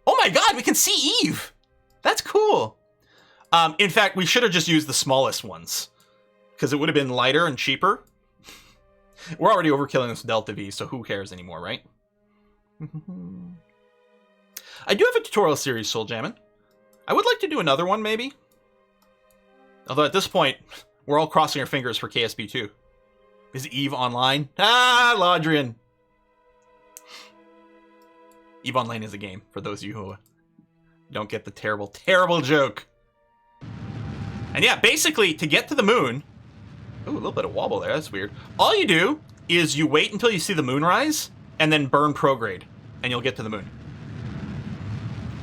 S1: Oh my God, we can see Eve. That's cool. In fact, we should have just used the smallest ones because it would have been lighter and cheaper. We're already overkilling this Delta V, so who cares anymore, right? I do have a tutorial series, Soul Jammin'. I would like to do another one, maybe. Although at this point, we're all crossing our fingers for KSP2. Is Eve online? Ah, Laudrian. Eve Online is a game, for those of you who don't get the terrible, terrible joke. And yeah, basically, to get to the moon... Ooh, a little bit of wobble there, that's weird. All you do is you wait until you see the moon rise, and then burn prograde, and you'll get to the moon.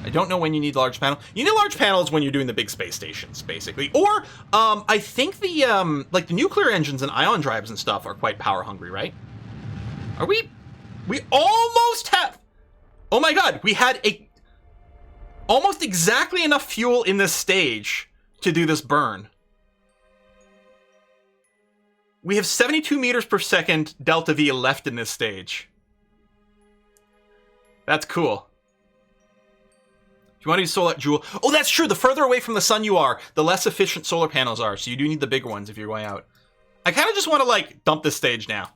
S1: I don't know when you need large panel. You need large panels when you're doing the big space stations, basically. Or, I think the, like the nuclear engines and ion drives and stuff are quite power hungry, right? Are we? We almost have... Oh my God, we had almost exactly enough fuel in this stage to do this burn. We have 72 meters per second Delta V left in this stage. That's cool. Do you want to use solar jewel? Oh, that's true. The further away from the sun you are, the less efficient solar panels are. So you do need the bigger ones if you're going out. I kind of just want to, like, dump this stage now.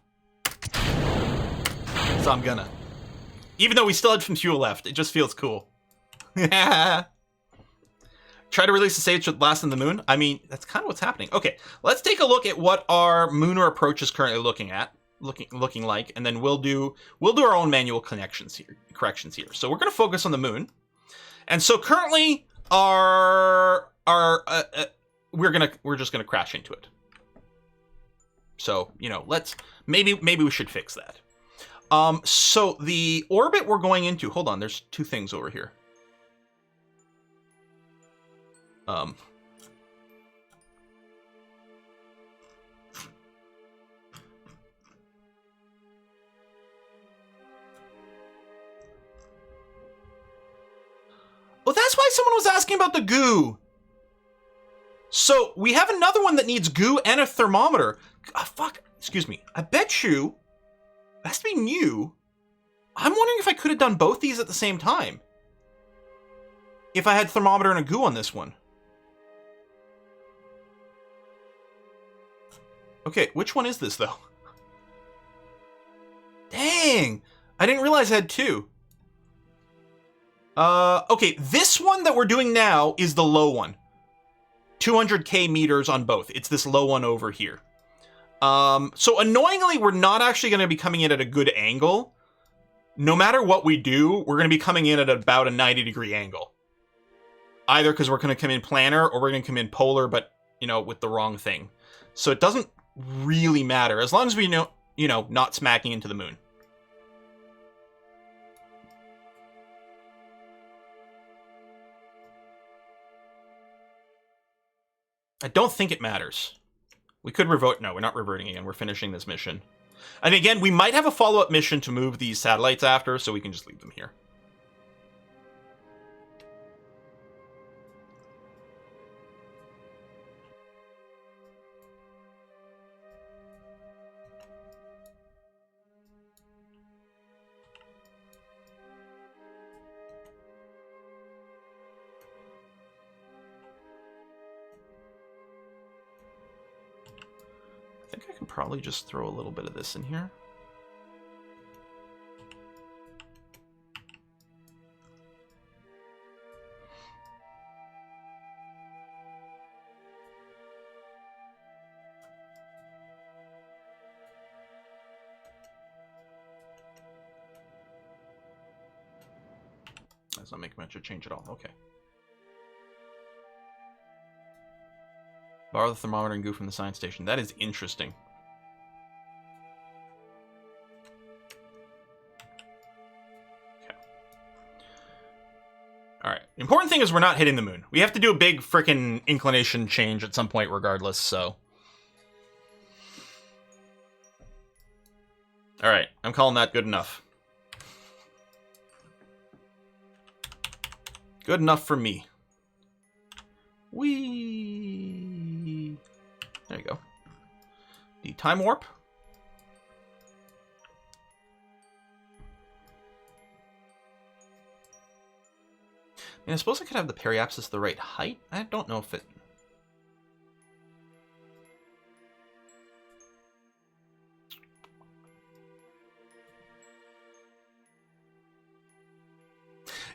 S1: So I'm gonna. Even though we still had some fuel left, it just feels cool. Try to release a stage with Blast in the Moon. I mean, that's kind of what's happening. Okay, let's take a look at what our Mooner approach is currently looking like, and then we'll do our own manual corrections here. So we're going to focus on the moon. And so currently, we're just gonna crash into it. So maybe we should fix that. So the orbit we're going into. Hold on, there's two things over here. Oh, that's why someone was asking about the goo. So we have another one that needs goo and a thermometer. Fuck, excuse me. I bet you, it has to be new. I'm wondering if I could have done both these at the same time. If I had thermometer and a goo on this one. Okay, which one is this though? Dang, I didn't realize I had two. Okay, this one that we're doing now is the low one. 200k meters on both. It's this low one over here. So annoyingly, we're not actually going to be coming in at a good angle. No matter what we do, we're going to be coming in at about a 90-degree angle. Either because we're going to come in planar or we're going to come in polar, but, with the wrong thing. So it doesn't really matter as long as we know, not smacking into the moon. I don't think it matters. We could revert. No, we're not reverting again. We're finishing this mission. And again, we might have a follow-up mission to move these satellites after, so we can just leave them here. I think I can probably just throw a little bit of this in here. That's not making much of a change at all. Okay. Borrow the thermometer and goo from the science station. That is interesting. Okay. Alright. The important thing is we're not hitting the moon. We have to do a big frickin' inclination change at some point regardless, so... All right, I'm calling that good enough. Good enough for me. Whee! There you go. The time warp. And I suppose I could have the periapsis the right height. I don't know if it...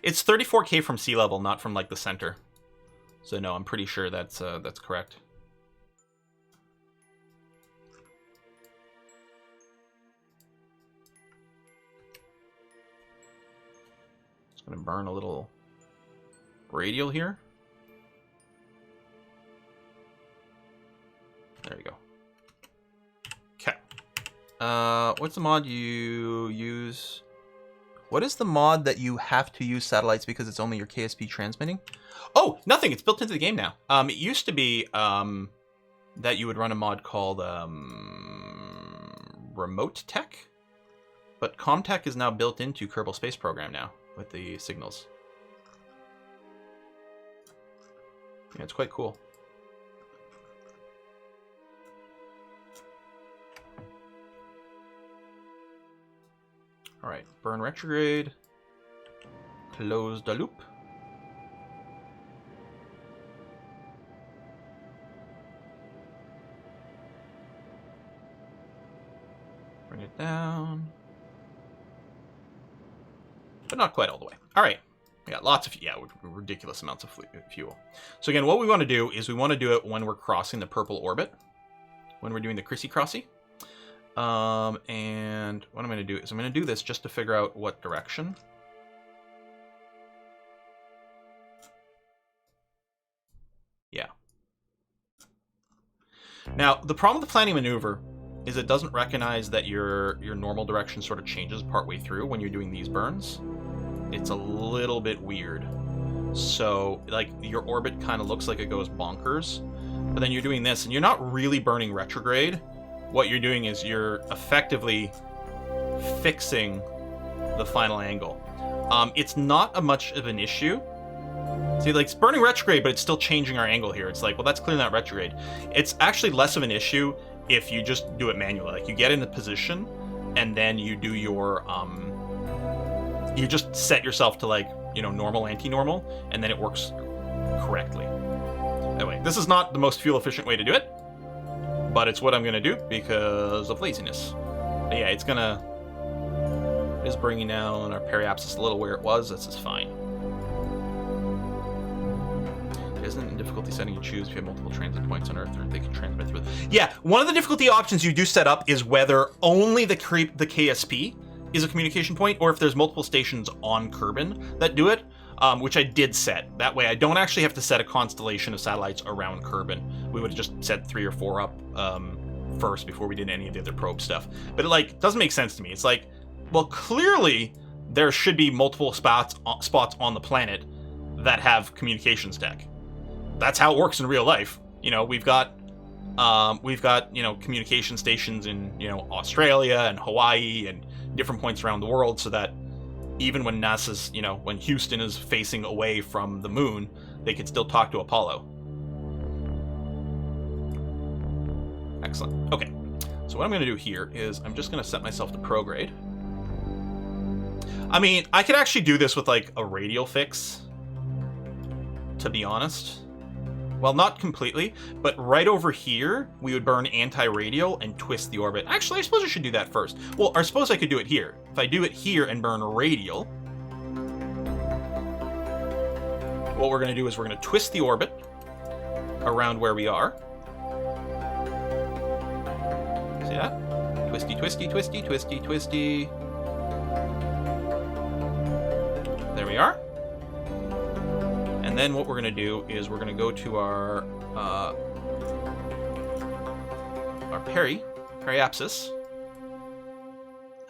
S1: It's 34K from sea level, not from, like, the center. So, no, I'm pretty sure that's correct. Just gonna burn a little radial here. There you go. Okay. What's the mod you use? What is the mod that you have to use satellites because it's only your KSP transmitting? Oh, nothing. It's built into the game now. It used to be that you would run a mod called Remote Tech, but Comtech is now built into Kerbal Space Program now with the signals. Yeah, it's quite cool. All right, burn retrograde. Close the loop. Bring it down. But not quite all the way. All right. We got lots of, ridiculous amounts of fuel. So again, what we want to do is we want to do it when we're crossing the purple orbit. When we're doing the Crissy-Crossy. And what I'm going to do is I'm going to do this just to figure out what direction. Yeah. Now, the problem with the planning maneuver is it doesn't recognize that your normal direction sort of changes partway through when you're doing these burns. It's a little bit weird. So, like, your orbit kind of looks like it goes bonkers. But then you're doing this, and you're not really burning retrograde. What you're doing is you're effectively fixing the final angle. It's not a much of an issue. See, like, it's burning retrograde, but it's still changing our angle here. It's like, well, that's clearly not retrograde. It's actually less of an issue if you just do it manually. Like, you get in the position, and then you do your, you just set yourself to, like, you know, normal, anti-normal, and then it works correctly. Anyway, this is not the most fuel-efficient way to do it. But it's what I'm going to do because of laziness. But yeah, it is bringing down our periapsis a little where it was. This is fine. It isn't in difficulty setting you choose if you have multiple transit points on Earth or they can transmit through. Yeah, one of the difficulty options you do set up is whether only the KSP is a communication point or if there's multiple stations on Kerbin that do it. Which I did set. That way I don't actually have to set a constellation of satellites around Kerbin. We would have just set 3 or 4 up first before we did any of the other probe stuff. But it, like, doesn't make sense to me. It's like, well, clearly there should be multiple spots on the planet that have communications tech. That's how it works in real life. You know, we've got you know, communication stations in, you know, Australia and Hawaii and different points around the world so that even when NASA's, you know, when Houston is facing away from the moon, they could still talk to Apollo. Excellent. Okay. So what I'm going to do here is I'm just going to set myself to prograde. I mean, I could actually do this with, like, a radial fix, to be honest. Well, not completely, but right over here, we would burn anti-radial and twist the orbit. Actually, I suppose I should do that first. Well, I suppose I could do it here. If I do it here and burn radial, what we're going to do is we're going to twist the orbit around where we are. See that? Twisty, twisty, twisty, twisty, twisty. There we are. And then what we're going to do is we're going to go to our periapsis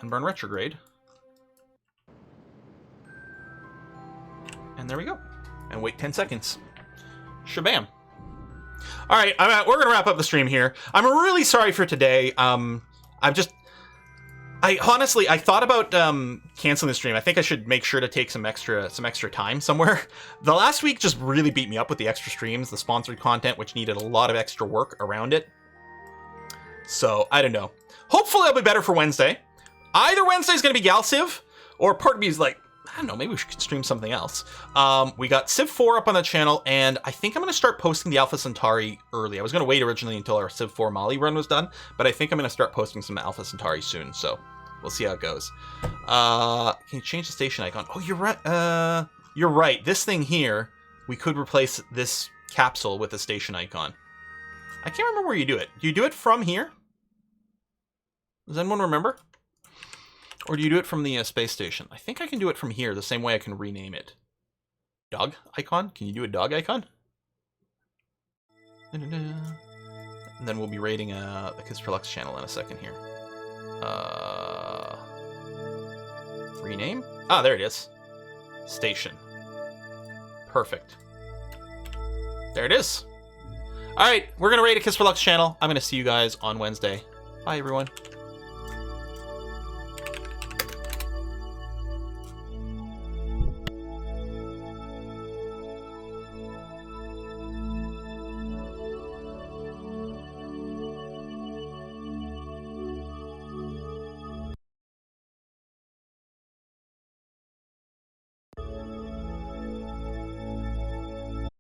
S1: and burn retrograde. And there we go. And wait 10 seconds. Shabam. All right, we're going to wrap up the stream here. I'm really sorry for today. I honestly, I thought about canceling the stream. I think I should make sure to take some extra time somewhere. The last week just really beat me up with the extra streams, the sponsored content, which needed a lot of extra work around it. So, I don't know. Hopefully I'll be better for Wednesday. Either Wednesday's going to be Galciv, or part of me is like, I don't know, maybe we should stream something else. We got Civ 4 up on the channel, and I think I'm going to start posting the Alpha Centauri early. I was going to wait originally until our Civ 4 Mali run was done, but I think I'm going to start posting some Alpha Centauri soon, so we'll see how it goes. Can you change the station icon? Oh, you're right. You're right. This thing here, we could replace this capsule with a station icon. I can't remember where you do it. Do you do it from here? Does anyone remember? Or do you do it from the space station? I think I can do it from here, the same way I can rename it. Dog icon? Can you do a dog icon? And then we'll be raiding the Kids for Lux channel in a second here. Rename? Ah, there it is. Station. Perfect. There it is. Alright, we're going to raid a Kids for Lux channel. I'm going to see you guys on Wednesday. Bye, everyone.